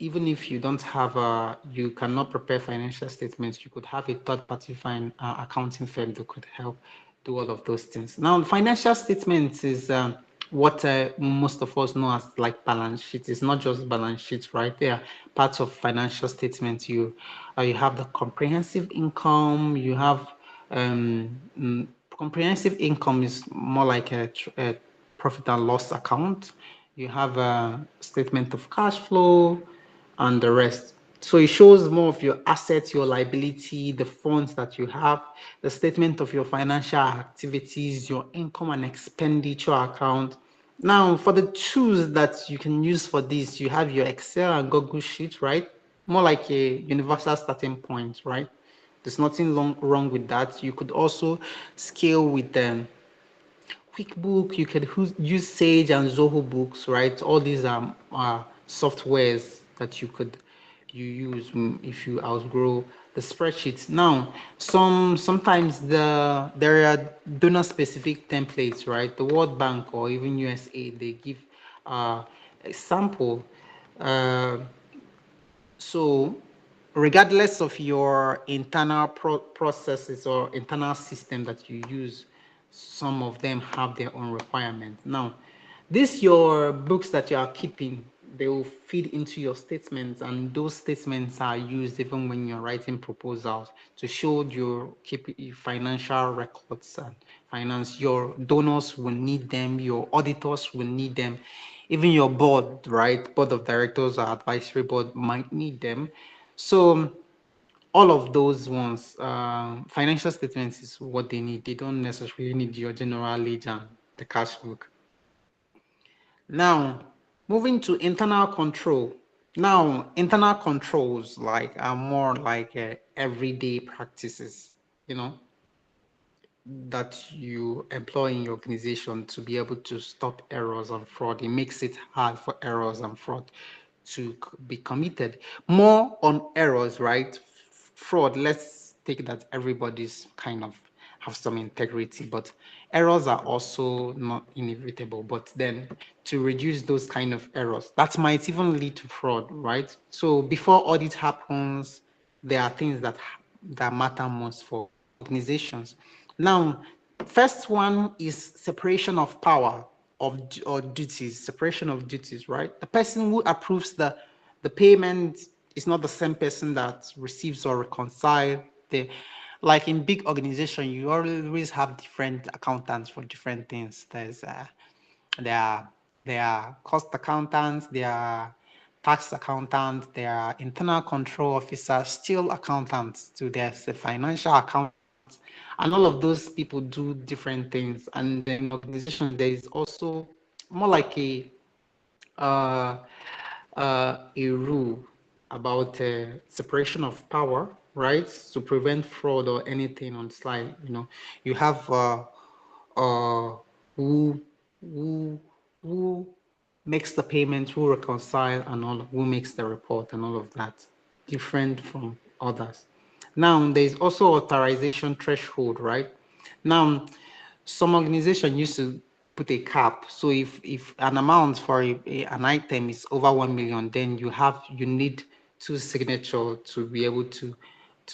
even if you don't have you cannot prepare financial statements, you could have a third-party accounting firm that could help do all of those things. Now, financial statements is what most of us know as like balance sheet. It's not just balance sheets, right? They are parts of financial statements. You have the comprehensive income. You have comprehensive income is more like a profit and loss account. You have a statement of cash flow and the rest. So it shows more of your assets, your liability, the funds that you have, the statement of your financial activities, your income and expenditure account. Now, for the tools that you can use for this, you have your Excel and Google Sheet, right? More like a universal starting point, right? There's nothing wrong with that. You could also scale with QuickBook. You could use Sage and Zoho Books, right? All these are softwares that you use if you outgrow the spreadsheets. Now, sometimes there are donor specific templates, right? The World Bank or even USAID, they give a sample. Uh, so regardless of your internal processes or internal system that you use, some of them have their own requirements. Now, these your books that you are keeping, they will feed into your statements, and those statements are used even when you're writing proposals to show your financial records and finance. Your donors will need them, your auditors will need them, even your board, right? Board of directors or advisory board might need them. So all of those ones, financial statements is what they need. They don't necessarily need your general ledger and the cash book. Now, moving to internal control. Now, internal controls like are more like everyday practices, you know, that you employ in your organization to be able to stop errors and fraud. It makes it hard for errors and fraud to be committed. More on errors, right? Fraud, let's take that everybody's kind of have some integrity, but errors are also not inevitable. But then to reduce those kind of errors, that might even lead to fraud, right? So before audit happens, there are things that matter most for organizations. Now, first one is separation of power or duties, separation of duties, right? The person who approves the payment is not the same person that receives or reconciles the, like in big organization, you always have different accountants for different things. There are there are cost accountants, there are tax accountants, there are internal control officers, still accountants too. There's a financial accountants, and all of those people do different things. And then organization, there is also more like uh, a rule about separation of power, right? To prevent fraud or anything on slide. You know, you have uh, who who who makes the payment, who reconcile, and all who makes the report and all of that, different from others. Now there is also authorization threshold, right? Now some organization used to put a cap. So if an amount for an item is over 1 million, then you need two signature to be able to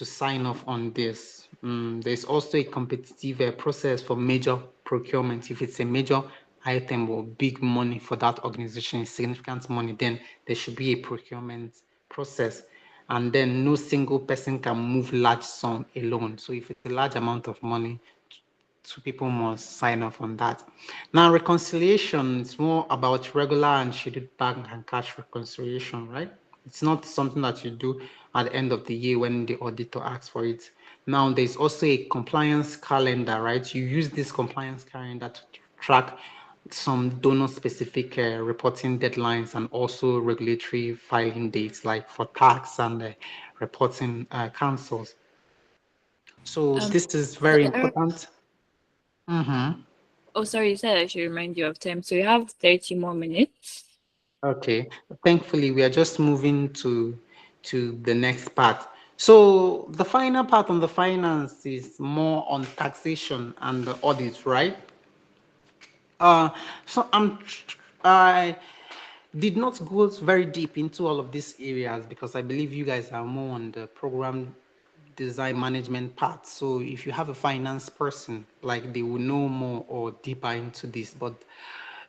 sign off on this. There's also a competitive process for major procurement. If it's a major item or big money for that organization, significant money, then there should be a procurement process. And then no single person can move large sum alone. So if it's a large amount of money, two people must sign off on that. Now, reconciliation is more about regular and scheduled bank and cash reconciliation, right? It's not something that you do at the end of the year when the auditor asks for it. Now, there's also a compliance calendar, right? You use this compliance calendar to track some donor-specific reporting deadlines and also regulatory filing dates, like for tax and reporting councils. So this is very important. Oh, sorry, you said I should remind you of time. So you have 30 more minutes. Okay. Thankfully, we are just moving to the next part. So the final part on the finance is more on taxation and the audit, right? Uh, so I did not go very deep into all of these areas because I believe you guys are more on the program design management part. So if you have a finance person, like they will know more or deeper into this, but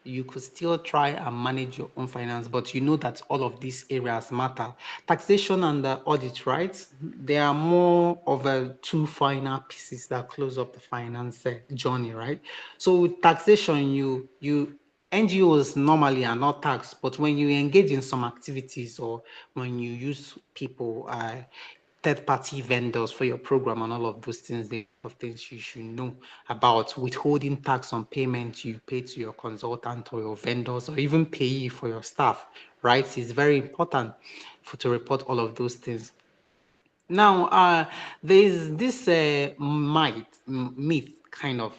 you could still try and manage your own finance, but you know that all of these areas matter. Taxation and the audit, right? They are more of a two final pieces that close up the finance journey, right? So with taxation, you NGOs normally are not taxed, but when you engage in some activities or when you use people, third-party vendors for your program and all of those things, the of things you should know about withholding tax on payments you pay to your consultant or your vendors or even payee for your staff, right? It's very important to report all of those things. Now, there's this myth kind of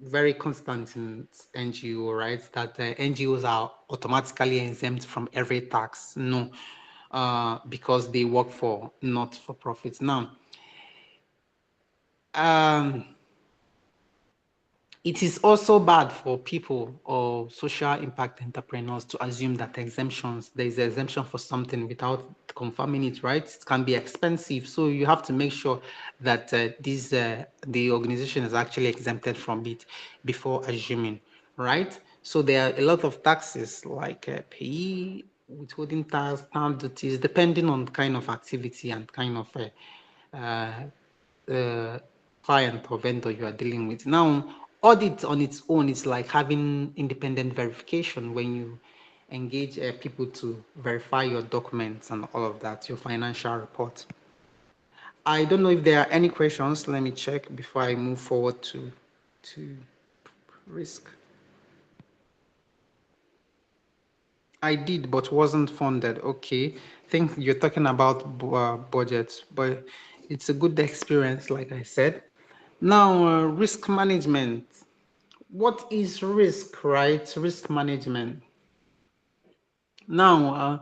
very constant in NGO, right? That NGOs are automatically exempt from every tax. No, because they work for not for profits. Now, it is also bad for people or social impact entrepreneurs to assume that there is an exemption for something without confirming it, right? It can be expensive. So you have to make sure that the organization is actually exempted from it before assuming, right? So there are a lot of taxes like payee, withholding tax, stamp duties, depending on kind of activity and kind of client or vendor you are dealing with. Now, audit on its own is like having independent verification when you engage people to verify your documents and all of that, your financial report. I don't know if there are any questions. Let me check before I move forward to risk. I did, but wasn't funded. Okay. I think you're talking about budgets, but it's a good experience, like I said. Now, risk management. What is risk, right? Risk management. Now,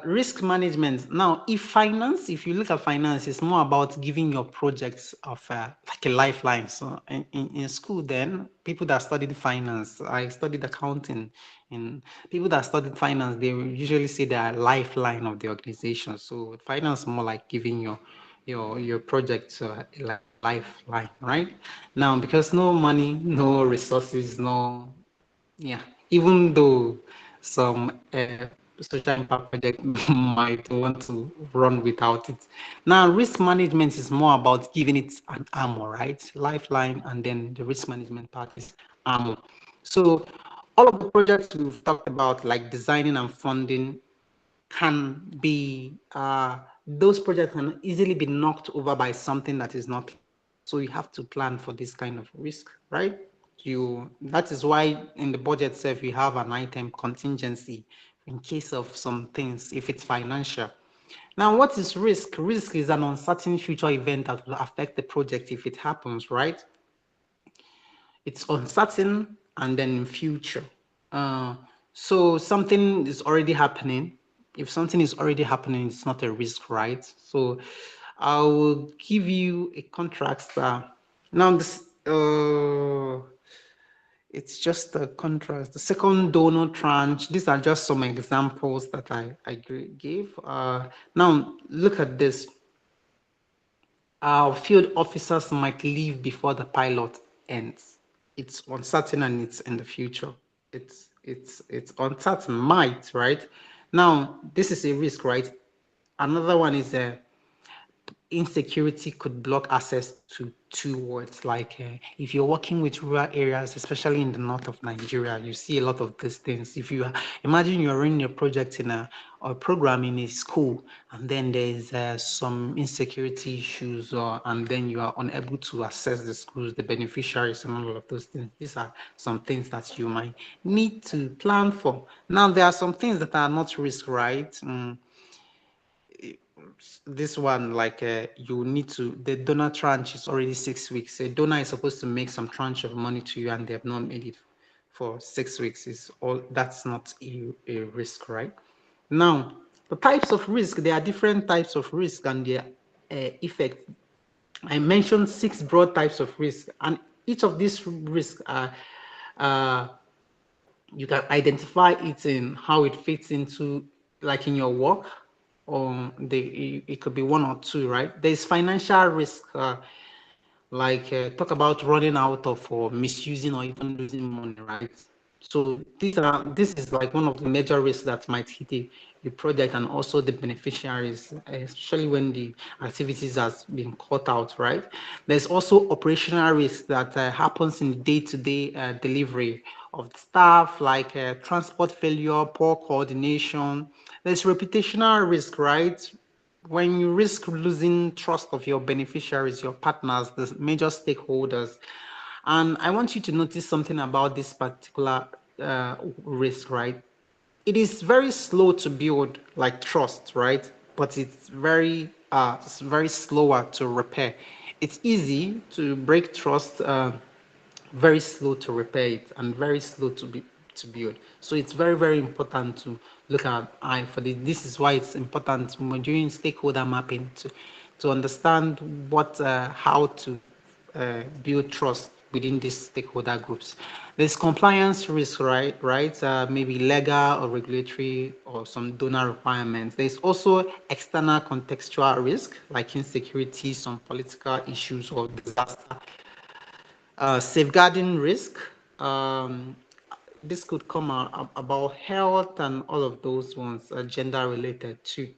risk management. Now, if you look at finance, it's more about giving your projects of like a lifeline. So in school, then people that studied finance, I studied accounting. In people that studied finance, they usually say they are lifeline of the organization. So finance more like giving your project like lifeline, right? Now, because no money, no resources, no yeah, even though some social impact project might want to run without it. Now, risk management is more about giving it an armor, right? Lifeline, and then the risk management part is armor. So, all of the projects we've talked about, like designing and funding, can be those projects can easily be knocked over by something that is not. So you have to plan for this kind of risk, right? That is why in the budget itself you have an item contingency in case of some things if it's financial. Now, what is risk? Risk is an uncertain future event that will affect the project if it happens, right? It's uncertain and then in future. So something is already happening. If something is already happening, it's not a risk, right? So I will give you a contract that now this it's just a contrast. The second donor tranche, these are just some examples that I gave. Now look at this. Our field officers might leave before the pilot ends. It's uncertain and it's in the future. It's uncertain, might, right? Now, this is a risk, right? Another one is insecurity could block access to two words. Like if you're working with rural areas, especially in the north of Nigeria, you see a lot of these things. If you imagine you're running a project in a program in a school, and then there's some insecurity issues, and then you are unable to access the schools, the beneficiaries, and all of those things. These are some things that you might need to plan for. Now, there are some things that are not risk, right? This one, like you need to, the donor tranche is already 6 weeks. A donor is supposed to make some tranche of money to you, and they have not made it for 6 weeks. Is all that's not a risk, right? Now, the types of risk, there are different types of risk and their effect. I mentioned 6 broad types of risk, and each of these risks are you can identify it in how it fits into, like, in your work, or it could be one or two, right? There's financial risk, talk about running out of, or misusing, or even losing money, right? So this is like one of the major risks that might hit the project, and also the beneficiaries, especially when the activities has been cut out, right? There's also operational risk that happens in the day-to-day delivery of the staff, like transport failure, poor coordination. There's reputational risk, right? When you risk losing trust of your beneficiaries, your partners, the major stakeholders. And I want you to notice something about this particular risk, right? It is very slow to build, like, trust, right? But it's very slower to repair. It's easy to break trust, very slow to repair it, and very slow to build. So it's very, very important to look at I for this is why it's important when we're doing stakeholder mapping to understand how to build trust within these stakeholder groups. There's compliance risk, right? Maybe legal or regulatory, or some donor requirements. There's also external contextual risk, like insecurity, some political issues, or disaster. Safeguarding risk. This could come about health and all of those ones, gender related too.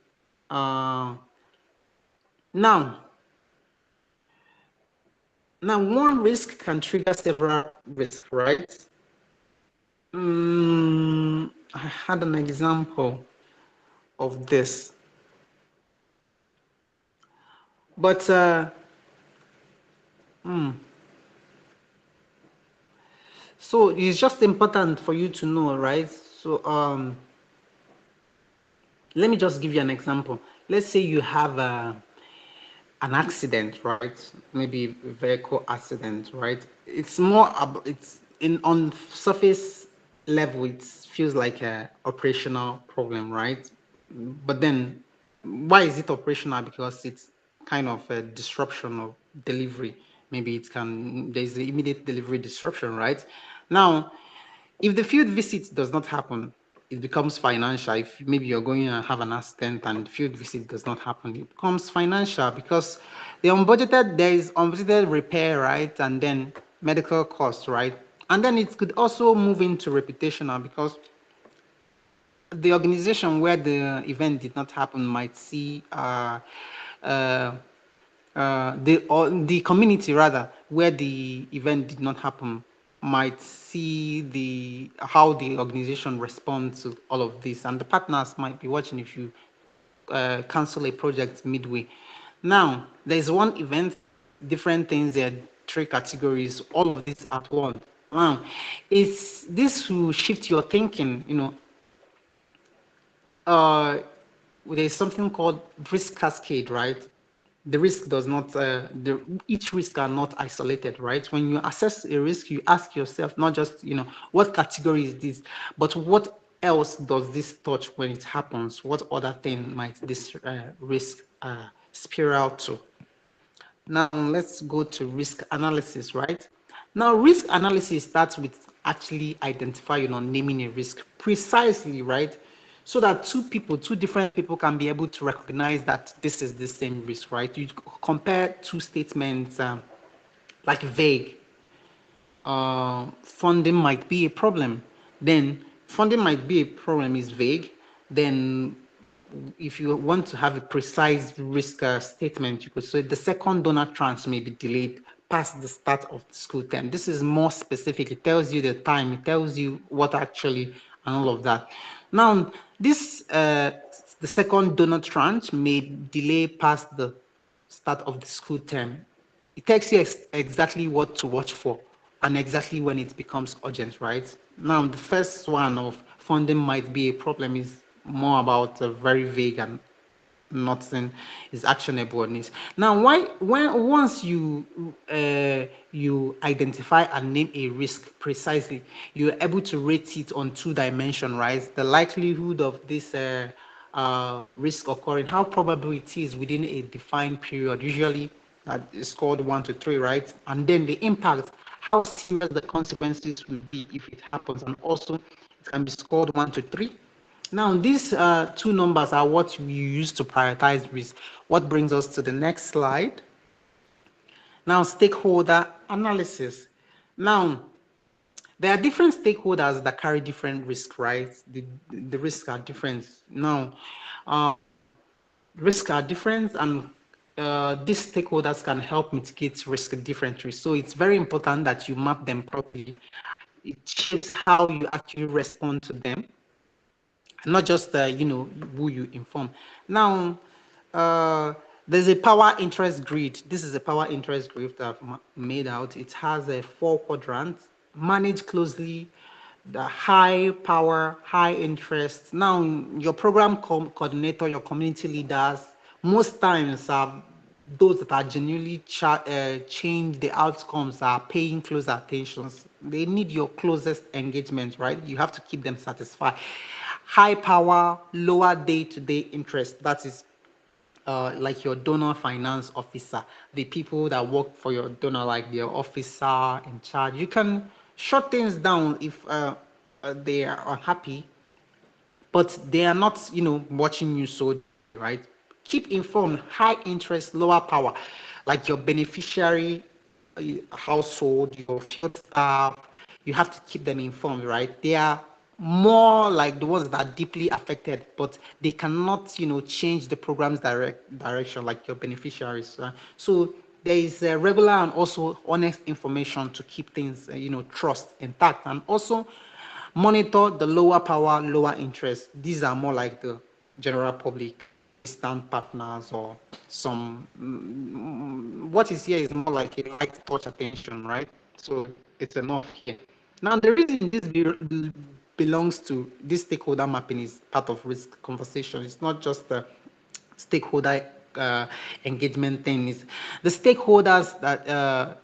Now, one risk can trigger several risks, right? I had an example of this, but so it's just important for you to know, right? So let me just give you an example. Let's say you have an accident, right? Maybe a vehicle accident, right? It's more it's in on surface level, it feels like a operational problem, right? But then why is it operational? Because it's kind of a disruption of delivery. Maybe there's the immediate delivery disruption, right? Now, if the field visit does not happen, it becomes financial. If maybe you're going to have an accident and the field visit does not happen, it becomes financial, because there is unbudgeted repair, right? And then medical costs, right? And then it could also move into reputational, because the organization where the event did not happen might see the community, rather, where the event did not happen, might see how the organization responds to all of this, and the partners might be watching if you cancel a project midway. Now, there's one event, different things, there are 3 categories, all of this at once. Now, this will shift your thinking, there's something called risk cascade, right? The risk does not, each risk are not isolated, right? When you assess a risk, you ask yourself not just, what category is this, but what else does this touch when it happens? What other thing might this risk spiral to? Now, let's go to risk analysis, right? Now, risk analysis starts with actually identifying or naming a risk precisely, right? So that two different people can be able to recognize that this is the same risk, right? You compare 2 statements, like vague. Funding might be a problem. Then funding might be a problem is vague. Then if you want to have a precise risk statement, you could say the second donor tranche may be delayed past the start of the school term. This is more specific. It tells you the time. It tells you what actually and all of that. Now, this the second donor tranche may delay past the start of the school term. It tells you exactly what to watch for and exactly when it becomes urgent, right? Now, the first one of funding might be a problem is more about very vague and nothing is actionable on this. Now, when once you identify and name a risk precisely, you're able to rate it on 2 dimensions, right? The likelihood of this risk occurring, how probable it is within a defined period. Usually, is called 1 to 3, right? And then the impact, how serious the consequences will be if it happens, and also it can be scored 1 to 3. Now, these two numbers are what we use to prioritize risk. What brings us to the next slide. Now, stakeholder analysis. Now, there are different stakeholders that carry different risks, right? The risks are different. Now, uh, risks are different, and these stakeholders can help mitigate risk differently. So it's very important that you map them properly. It shapes how you actually respond to them, not just who you inform. Now, there's a power interest grid. This is a power interest grid that I've made out. It has a 4 quadrants, manage closely, the high power, high interest. Now, your program coordinator, your community leaders, most times are those that are genuinely change the outcomes, are paying close attention. They need your closest engagement, right? You have to keep them satisfied. High power, lower day-to-day interest. That is like your donor finance officer, the people that work for your donor, like your officer in charge. You can shut things down if they are unhappy, but they are not, watching you so, right? Keep informed. High interest, lower power, like your beneficiary household, your field staff. You have to keep them informed, right? They are more like the ones that are deeply affected, but they cannot, change the program's direction, like your beneficiaries. So there is regular and also honest information to keep things, trust intact, and also monitor the lower power, lower interest. These are more like the general public, stand partners, or some. What is here is more like a light touch attention, right? So it's enough here. Now, the reason this belongs to this stakeholder mapping is part of risk conversation. It's not just the stakeholder engagement thing. Is the stakeholders that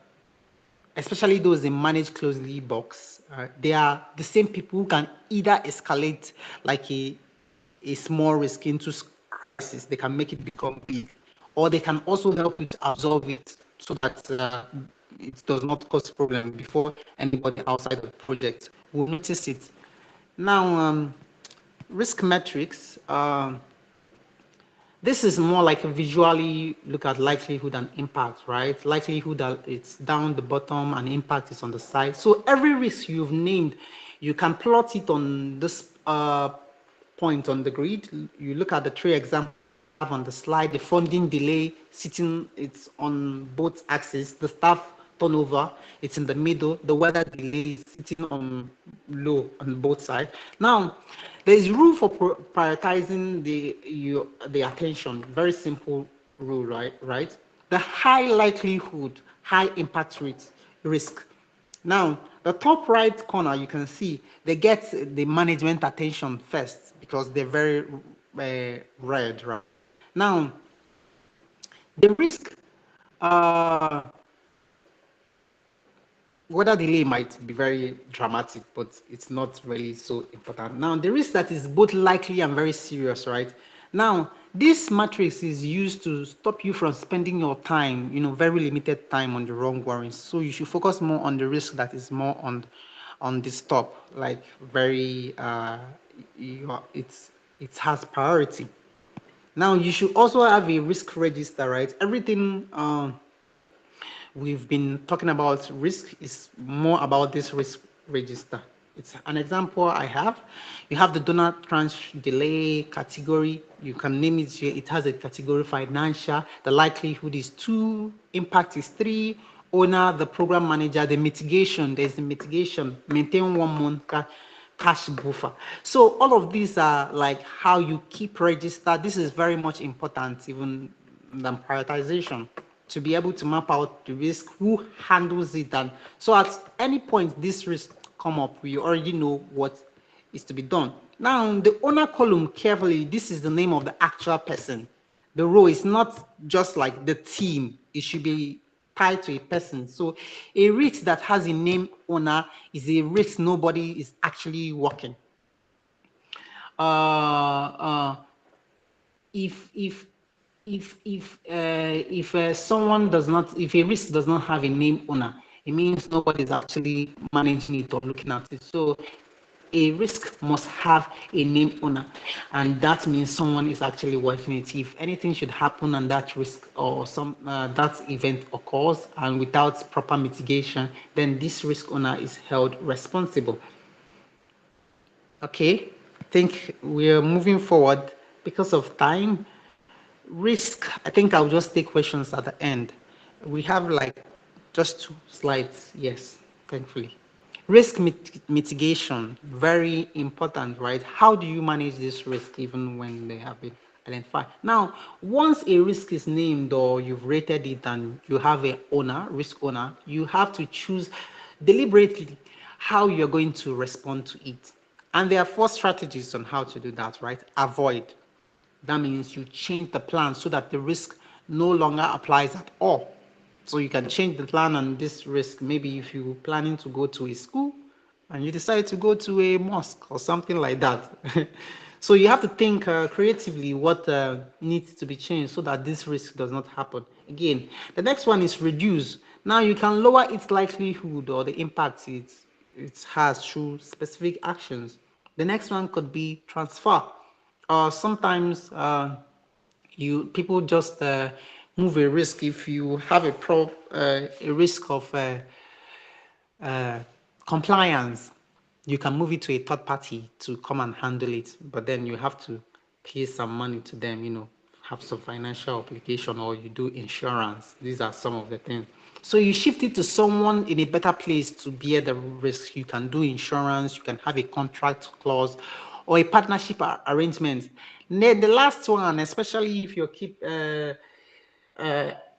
especially those in manage closely box, they are the same people who can either escalate like a small risk into crisis. They can make it become big, or they can also help you to absorb it so that it does not cause problem before anybody outside of the project will notice it. Now, risk metrics. This is more like a visually look at likelihood and impact, right? Likelihood that it's down the bottom and impact is on the side. So every risk you've named, you can plot it on this point on the grid. You look at the 3 examples on the slide. The funding delay sitting, it's on both axes. The staff turnover, it's in the middle. The weather delay is sitting on low on both sides. Now, there is room for prioritizing the attention. Very simple rule, right? The high likelihood, high impact risk. Now, the top right corner, you can see they get the management attention first because they're very red, right? Now, the risk, weather delay might be very dramatic, but it's not really so important. Now, the risk that is both likely and very serious, right? Now, this matrix is used to stop you from spending your time, very limited time on the wrong worries. So you should focus more on the risk that is more on this top, like very, it has priority. Now, you should also have a risk register, right? Everything we've been talking about risk is more about this risk register. It's an example I have. You have the donor tranche delay category. You can name it here. It has a category financial. The likelihood is 2, impact is 3, owner, the program manager, the mitigation, there's the mitigation, maintain 1 month cash buffer. So all of these are like how you keep register. This is very much important, even than prioritization, to be able to map out the risk, who handles it, and so at any point this risk come up, we already know what is to be done. Now, the owner column, carefully, this is the name of the actual person. The role is not just like the team, it should be tied to a person. So a risk that has a name owner is a risk nobody is actually working. If someone does not, if a risk does not have a name owner, it means nobody is actually managing it or looking at it. So a risk must have a name owner, and that means someone is actually working it. If anything should happen and that risk or that event occurs and without proper mitigation, then this risk owner is held responsible. Okay, I think we're moving forward because of time. Risk, I think I'll just take questions at the end. We have like just 2 slides, yes, thankfully. Risk mitigation, very important, right? How do you manage this risk even when they have been identified? Now, once a risk is named or you've rated it and you have a risk owner, you have to choose deliberately how you're going to respond to it. And there are 4 strategies on how to do that, right? Avoid. That means you change the plan so that the risk no longer applies at all. So you can change the plan on this risk. Maybe if you're planning to go to a school and you decide to go to a mosque or something like that. So you have to think creatively what needs to be changed so that this risk does not happen. Again, the next one is reduce. Now you can lower its likelihood or the impact it has through specific actions. The next one could be transfer. Sometimes people just move a risk. If you have a risk of compliance, you can move it to a third party to come and handle it, but then you have to pay some money to them, have some financial obligation, or you do insurance. These are some of the things. So you shift it to someone in a better place to bear the risk. You can do insurance, you can have a contract clause or a partnership arrangement. Then the last one, especially if you keep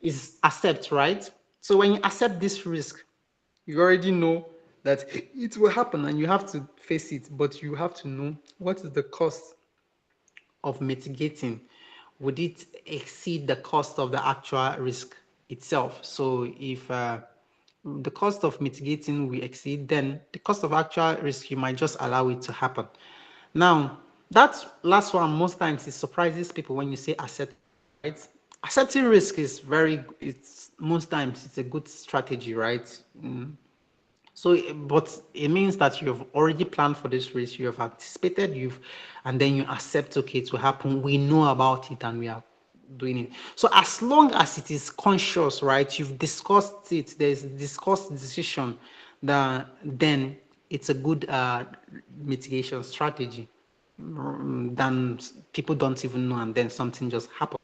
is accept, right? So when you accept this risk, you already know that it will happen and you have to face it, but you have to know what is the cost of mitigating. Would it exceed the cost of the actual risk itself? So if the cost of mitigating will exceed, then the cost of actual risk, you might just allow it to happen. Now, that last one, most times it surprises people when you say accept, right? Accepting risk is most times it's a good strategy, right? So, but it means that you have already planned for this risk, you have anticipated, and then you accept, okay, it will happen. We know about it and we are doing it. So as long as it is conscious, right, you've discussed it, there's a discussed decision, then it's a good mitigation strategy. Than people don't even know, and then something just happens.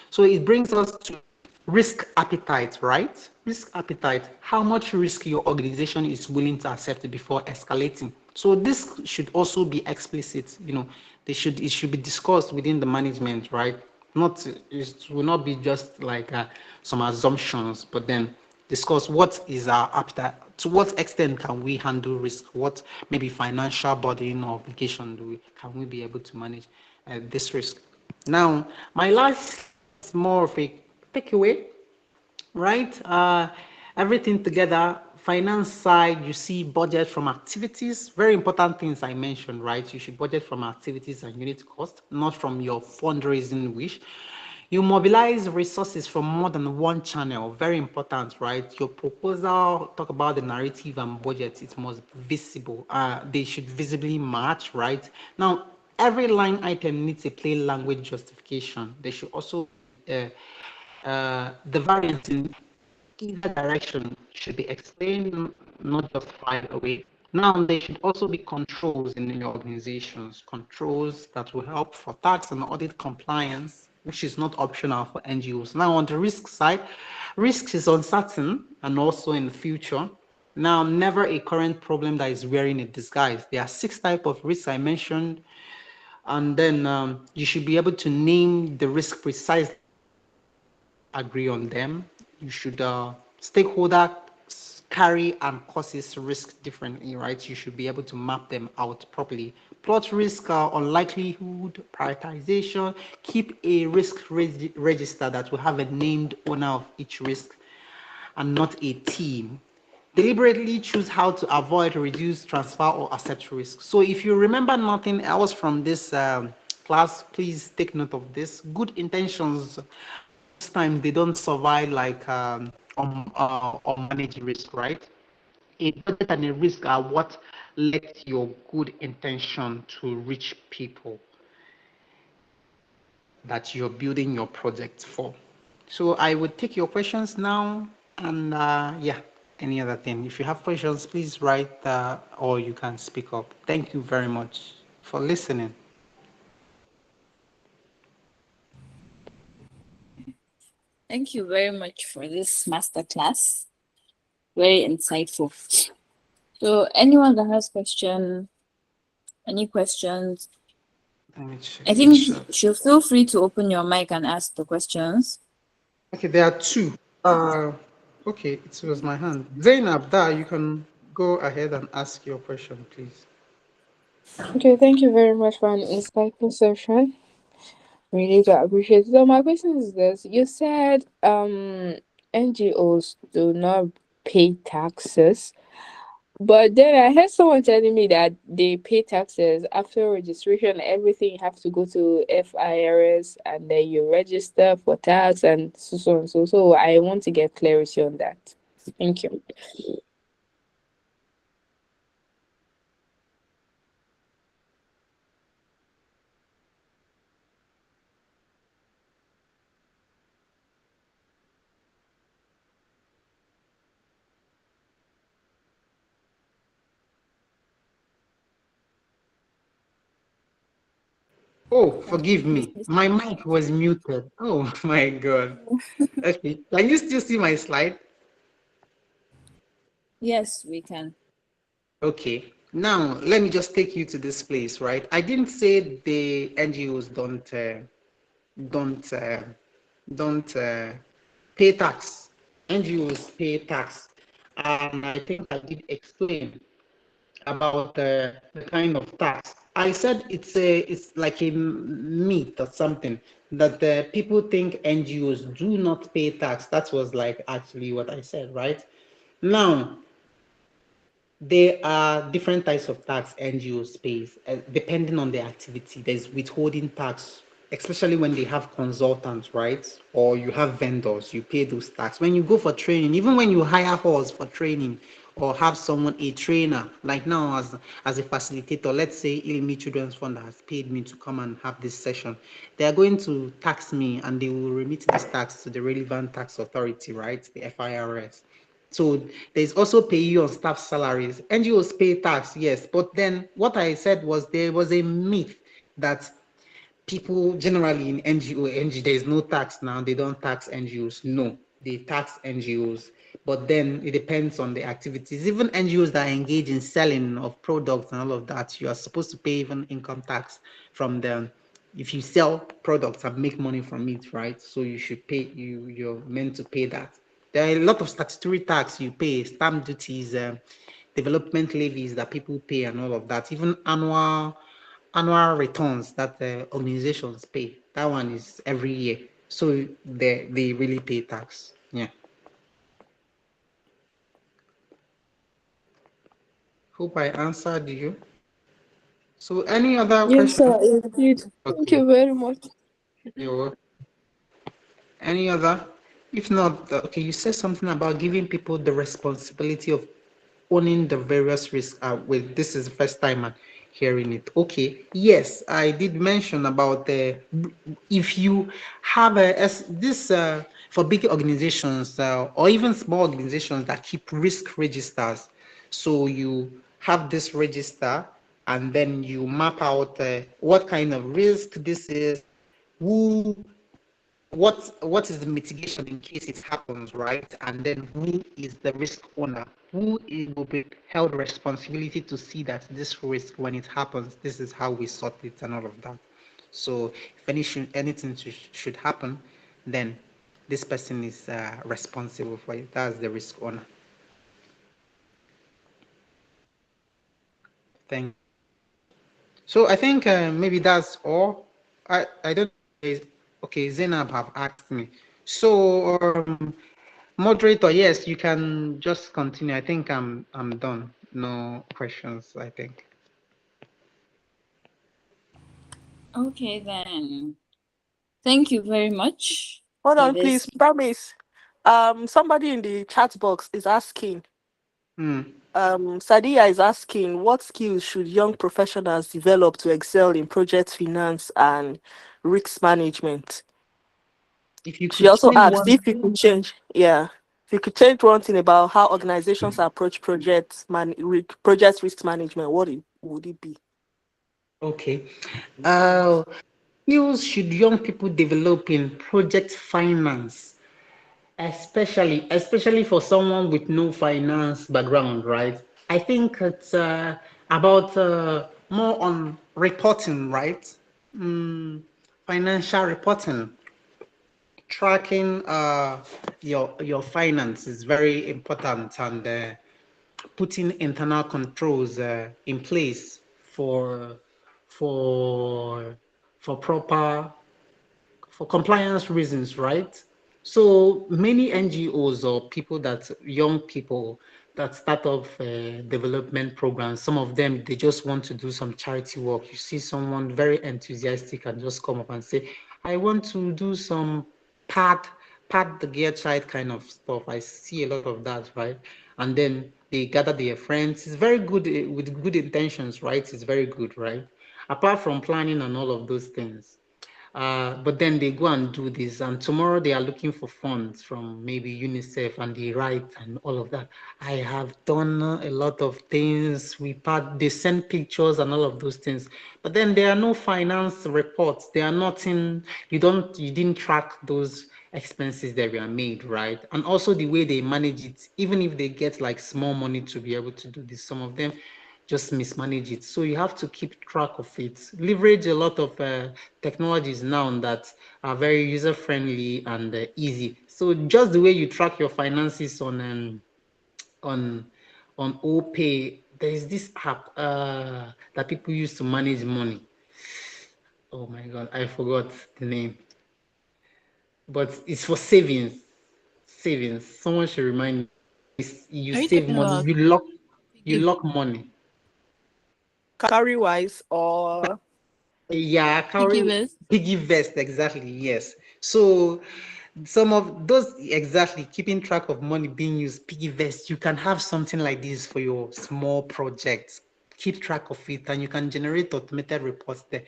So it brings us to risk appetite, right? Risk appetite, how much risk your organization is willing to accept before escalating. So this should also be explicit, it should be discussed within the management, right? It will not be just like some assumptions, but then discuss what is our appetite, to what extent can we handle risk, what maybe financial burden or obligation can we be able to manage this risk. Now, my last is more of a takeaway, right? Everything together, finance side, you see budget from activities, very important things I mentioned, right? You should budget from activities and unit cost, not from your fundraising wish. You mobilize resources from more than one channel, very important, right? Your proposal, talk about the narrative and budget, it must be visible. They should visibly match, right? Now, every line item needs a plain language justification. They should also, the variance in either direction should be explained, not just filed away. Now, there should also be controls in your organizations, controls that will help for tax and audit compliance, which is not optional for NGOs. Now, on the risk side, risk is uncertain and also in the future. Now, never a current problem that is wearing a disguise. There are 6 types of risks I mentioned, and then you should be able to name the risk precisely, agree on them. You should stakeholder carry and causes risk differently, right? You should be able to map them out properly. Plot risk on likelihood, prioritization, keep a risk register that will have a named owner of each risk and not a team. Deliberately choose how to avoid, reduce, transfer, or accept risk. So if you remember nothing else from this class, please take note of this. Good intentions, this time they don't survive like on manage risk, right? A budget and a risk are what let your good intention to reach people that you're building your project for. So I would take your questions now, and yeah, any other thing. If you have questions, please write or you can speak up. Thank you very much for listening. Thank you very much for this masterclass. Very insightful. So anyone that has any questions, Let me check I the think chat. she'll feel free to open your mic and ask the questions. Okay, there are 2. Okay, it was my hand. Zainab, you can go ahead and ask your question, please. Okay, thank you very much for an insightful session. Really do appreciate it. So my question is this: you said NGOs do not pay taxes, but then I heard someone telling me that they pay taxes after registration. Everything you have to go to FIRS and then you register for tax and so and so. So I want to get clarity on that. Thank you. Oh, forgive me. My mic was muted. Oh my God. Okay. Can you still see my slide? Yes, we can. Okay. Now, let me just take you to this place, right? I didn't say the NGOs don't uh, don't pay tax. NGOs pay tax, and I think I did explain about the kind of tax. I said it's like a myth or something that people think NGOs do not pay tax. That was like actually what I said, right? Now, there are different types of tax NGOs pay, depending on the activity. There's withholding tax, especially when they have consultants, right? Or you have vendors, you pay those tax. When you go for training, even when you hire us for training or have someone, a trainer, like now as a facilitator, let's say Ilimi Children's Fund has paid me to come and have this session, they are going to tax me and they will remit this tax to the relevant tax authority, right? The FIRS. So there's also pay on staff salaries. NGOs pay tax, yes, but then what I said was there was a myth that people generally in NGO, there is no tax now. They don't tax NGOs. No, they tax NGOs, but then it depends on the activities. Even NGOs that engage in selling of products and all of that, you are supposed to pay even income tax from them. If you sell products and make money from it, right? So you should pay. You're meant to pay that. There are a lot of statutory tax you pay, stamp duties, development levies that people pay, and all of that. Even annual returns that the organizations pay. That one is every year. So they really pay tax. Yeah. Hope I answered you. So any other Yes, question? sir, indeed. Thank Okay. you very much. You're welcome. Any other? If not, okay, you said something about giving people the responsibility of owning the various risks. With this is the first time I'm hearing it. Okay, yes, I did mention about the if you have this for big organizations or even small organizations that keep risk registers. So you have this register and then you map out what kind of risk this is, who what is the mitigation in case it happens, right? And then who is the risk owner? Will be held responsibility to see that this risk, when it happens, this is how we sort it and all of that. So if anything should happen, then this person is responsible for it. That's the risk owner. Thank. So I think maybe that's all. I don't. Okay, Zainab have asked me. So moderator, yes, you can just continue. I think I'm done. No questions, I think. Okay, then. Thank you very much. Hold for on, please. this. Promise. Somebody in the chat box is asking. Mm. Sadia is asking, what skills should young professionals develop to excel in project finance and risk management? If you She could also change asked one, if you could change, yeah, if you could change one thing about how organizations approach project risk management, would it be? okay. Skills should young people develop in project finance, especially for someone with no finance background, right? I think it's about more on reporting, right? Financial reporting, tracking your finance is very important, and putting internal controls in place for for for proper for compliance reasons, right? So many NGOs or young people that start off development programs, some of them, they just want to do some charity work. You see someone very enthusiastic and just come up and say, I want to do some pad, pad the gear child kind of stuff. I see a lot of that, right? And then they gather their friends. It's very good with good intentions, right? It's very good, right? Apart from planning and all of those things. But then they go and do this, and tomorrow they are looking for funds from maybe UNICEF, and they write and all of that. I have done a lot of things. They send pictures and all of those things, but then there are no finance reports. There are nothing. You didn't track those expenses that were made, right? And also the way they manage it, even if they get like small money to be able to do this, some of them just mismanage it. So you have to keep track of it. Leverage a lot of technologies now that are very user friendly and easy. So just the way you track your finances on OPay, there is this app that people use to manage money. Oh my God, I forgot the name, but it's for savings. Savings. Someone should remind me. You Are you save talking money. about You lock money. Carry wise or Yeah, Piggy carry Vest? piggy vest, exactly. Yes. So some of those, exactly, keeping track of money being used, piggy vest, you can have something like this for your small projects. Keep track of it, and you can generate automated reports there,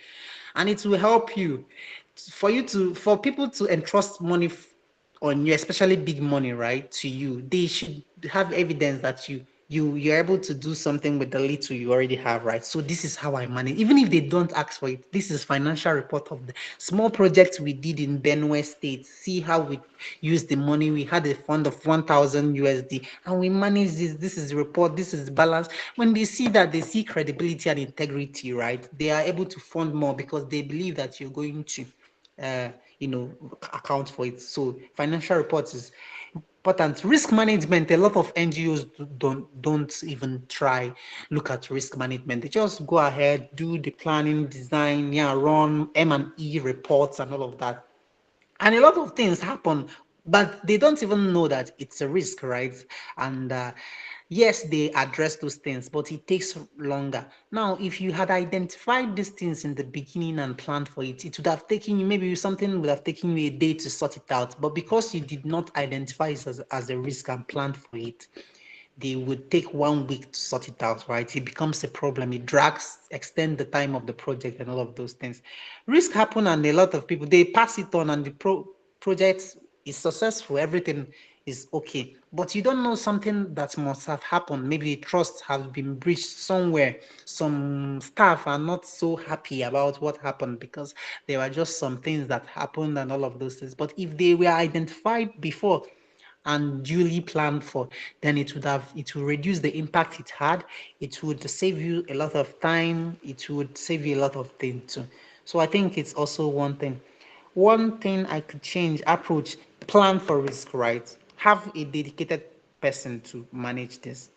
and it will help you for people to entrust money on you, especially big money, right, to you. They should have evidence that you're able to do something with the little you already have, right? So this is how I manage. Even if they don't ask for it, this is financial report of the small projects we did in Benue State. See how we used the money. We had a fund of 1,000 USD, and we managed this. This is the report. This is the balance. When they see that, they see credibility and integrity, right? They are able to fund more because they believe that you're going to uh, account for it. So financial reports is important. Risk management, a lot of NGOs don't even try look at risk management. They just go ahead, do the planning, design, yeah, run M&E reports and all of that. And a lot of things happen, but they don't even know that it's a risk, right? And yes, they address those things, but it takes longer. Now, if you had identified these things in the beginning and planned for it, it would have taken you, maybe something would have taken you a day to sort it out. But because you did not identify it as a risk and planned for it, they would take 1 week to sort it out, right? It becomes a problem. It drags, extend the time of the project and all of those things. Risk happen, and a lot of people, they pass it on, and the project is successful. Everything is okay, but you don't know something that must have happened. Maybe trust has been breached somewhere. Some staff are not so happy about what happened because there were just some things that happened and all of those things. But if they were identified before and duly planned for, then it will reduce the impact it had. It would save you a lot of time. It would save you a lot of things too. So I think it's also one thing. One thing I could change approach, plan for risk, right? Have a dedicated person to manage this.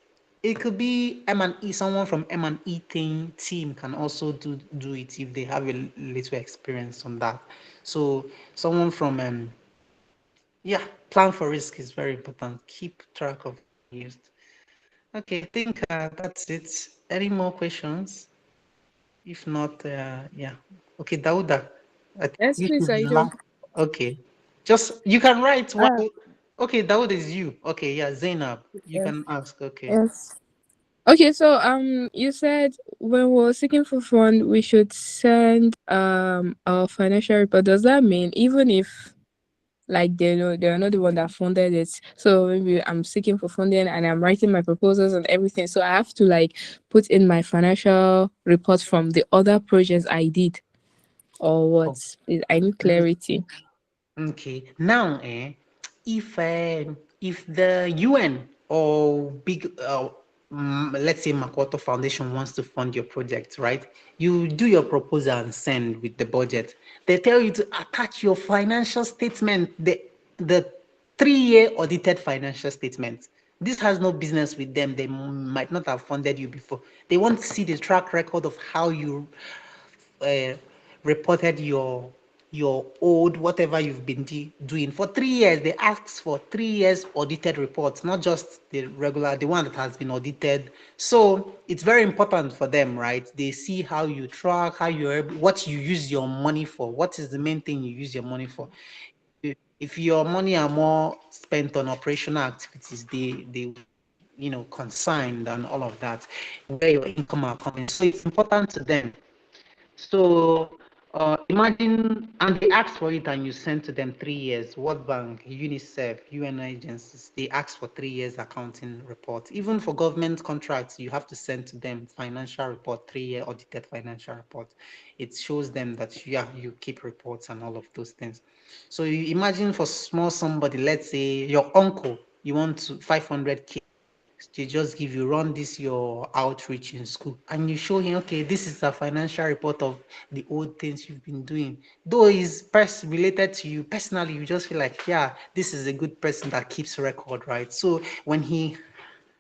It could be M&E, someone from M&E team can also do it if they have a little experience on that. So someone from yeah, plan for risk is very important. Keep track of used. Okay, I think that's it. Any more questions? If not, yeah. Okay, Dauda, I think Yes, you please, should be I do. last. Okay, just you can write Ah, while. Okay, Dauda is you. Okay, yeah, Zainab, you yes. can ask. Okay. Yes. Okay, so you said when we're seeking for fund, we should send our financial report. Does that mean even if like they know they're not the one that funded it, so maybe I'm seeking for funding and I'm writing my proposals and everything, so I have to like put in my financial report from the other projects I did, or what? Oh, I need clarity. okay. Now, if the UN or big, let's say Makoto Foundation wants to fund your project, right? You do your proposal and send with the budget. They tell you to attach your financial statement, the 3-year audited financial statement. This has no business with them. They might not have funded you before. They want to see the track record of how you uh, reported your old whatever you've been doing for 3 years. They ask for 3 years audited reports, not just the regular, the one that has been audited. So it's very important for them, right? They see how you track, how what you use your money for. What is the main thing you use your money for? If your money are more spent on operational activities, they consigned and all of that, where your income are coming. So it's important to them. So imagine, and they ask for it, and you send to them 3 years. World Bank, UNICEF, UN agencies, they ask for 3 years accounting report. Even for government contracts, you have to send to them financial report, 3-year audited financial report. It shows them that yeah, you keep reports and all of those things. So you imagine for small somebody, let's say your uncle, you want to 500K, they just give you run this your outreach in school and you show him, okay, this is a financial report of the old things you've been doing, though is related to you personally. You just feel like, yeah, this is a good person that keeps record, right? So when he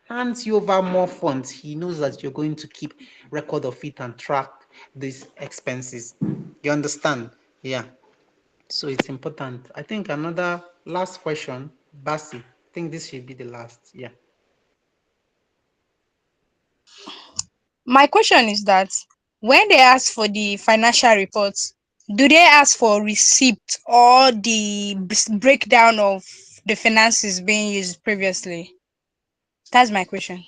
hands you over more funds, he knows that you're going to keep record of it and track these expenses. You understand? Yeah, so it's important. I think another last question, Basi, I think this should be the last. Yeah. My question is that when they ask for the financial reports, do they ask for receipt or the breakdown of the finances being used previously? That's my question.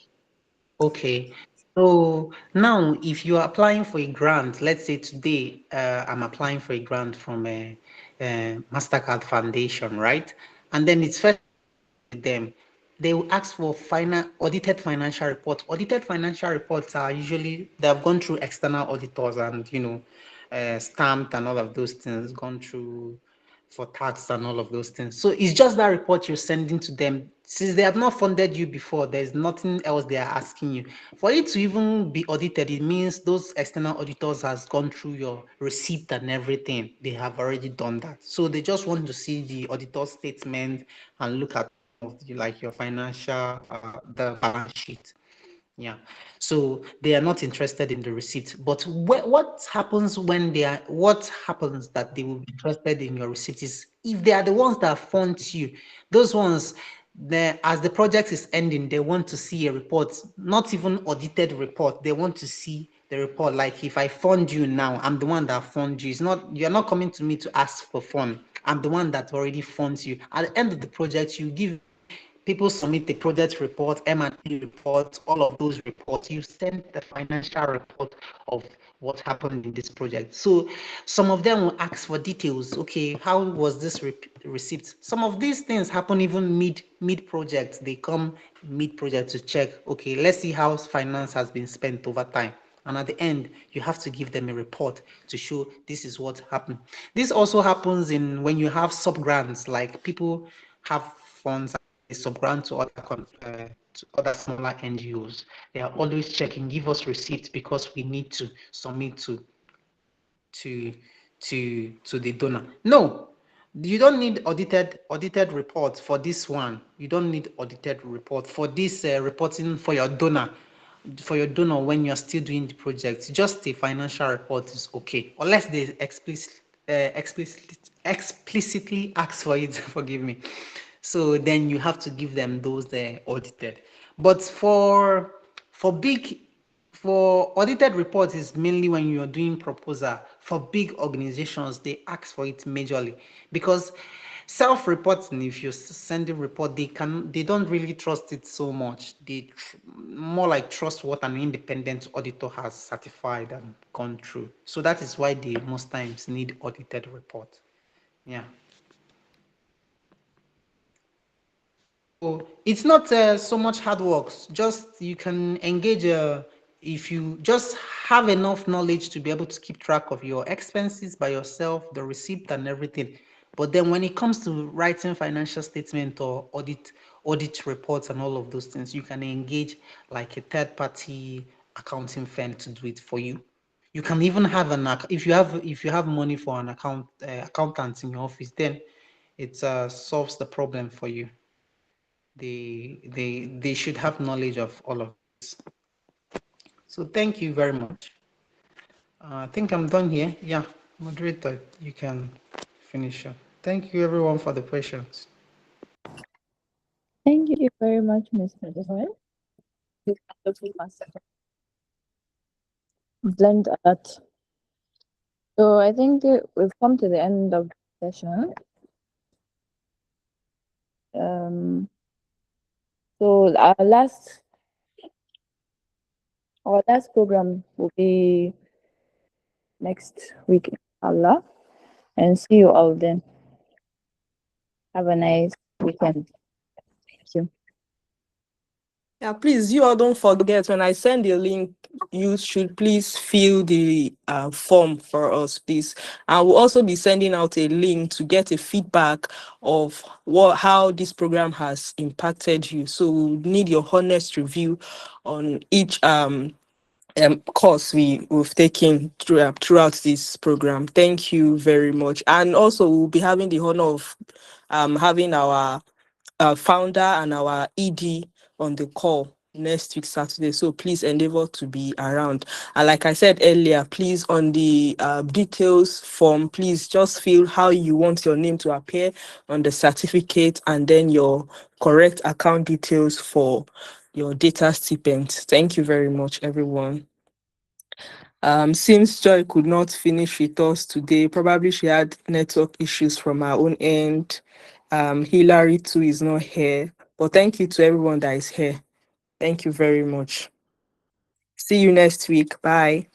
Okay, so now if you are applying for a grant, let's say today I'm applying for a grant from a MasterCard Foundation, right? And then it's first with them. They will ask for audited financial reports. Audited financial reports are usually they have gone through external auditors and stamped and all of those things, gone through for tax and all of those things. So it's just that report you're sending to them. Since they have not funded you before, there's nothing else they are asking you. For it to even be audited, it means those external auditors has gone through your receipt and everything. They have already done that. So they just want to see the auditor statement and look at like your financial, the balance sheet. Yeah. So they are not interested in the receipt. But what happens when what happens that they will be interested in your receipt is if they are the ones that fund you, those ones, as the project is ending, they want to see a report, not even audited report. They want to see the report. Like if I fund you now, I'm the one that fund you. You're not coming to me to ask for fund. I'm the one that already funds you. At the end of the project, you give people submit the project report, M&E report, all of those reports. You send the financial report of what happened in this project. So some of them will ask for details. Okay, how was this received? Some of these things happen even mid project. They come mid project to check. Okay, let's see how finance has been spent over time. And at the end, you have to give them a report to show this is what happened. This also happens in when you have sub grants, like people have funds, they sub grant to other smaller NGOs. They are always checking, give us receipts because we need to submit to the donor. No, you don't need audited report for this one. You don't need audited report for this reporting for your donor. For your donor when you're still doing the project, just a financial report is okay, unless they explicitly ask for it. Forgive me. So then you have to give them those audited. But big for audited reports is mainly when you're doing proposal. For big organizations, they ask for it majorly because self-reporting, if you send a report, they don't really trust it so much. They more like trust what an independent auditor has certified and gone through. So that is why they most times need audited report. Yeah. So it's not so much hard work. Just you can engage. If you just have enough knowledge to be able to keep track of your expenses by yourself, the receipt and everything. But then when it comes to writing financial statement or audit reports and all of those things, you can engage like a third party accounting firm to do it for you. You can even have if you have money for an accountant in your office, then it solves the problem for you. They should have knowledge of all of this. So thank you very much. I think I'm done here. Yeah, moderator, you can finish up. Thank you everyone for the questions. Thank you very much, Mr. Dehoy. Blend a lot. So I think we've come to the end of the session. So our last program will be next week, inshallah, and see you all then. Have a nice weekend. Thank you. Yeah, please, you all don't forget, when I send the link, you should please fill the form for us, please. I will also be sending out a link to get a feedback of how this program has impacted you. So we need your honest review on each course we've taken throughout this program. Thank you very much. And also we'll be having the honor of having our founder and our ED on the call next week Saturday, so please endeavor to be around. And like I said earlier, please, on the details form, please just fill how you want your name to appear on the certificate and then your correct account details for your data stipend. Thank you very much, everyone. Since Joy could not finish with us today, probably she had network issues from her own end. Hillary too is not here, but thank you to everyone that is here. Thank you very much. See you next week. Bye.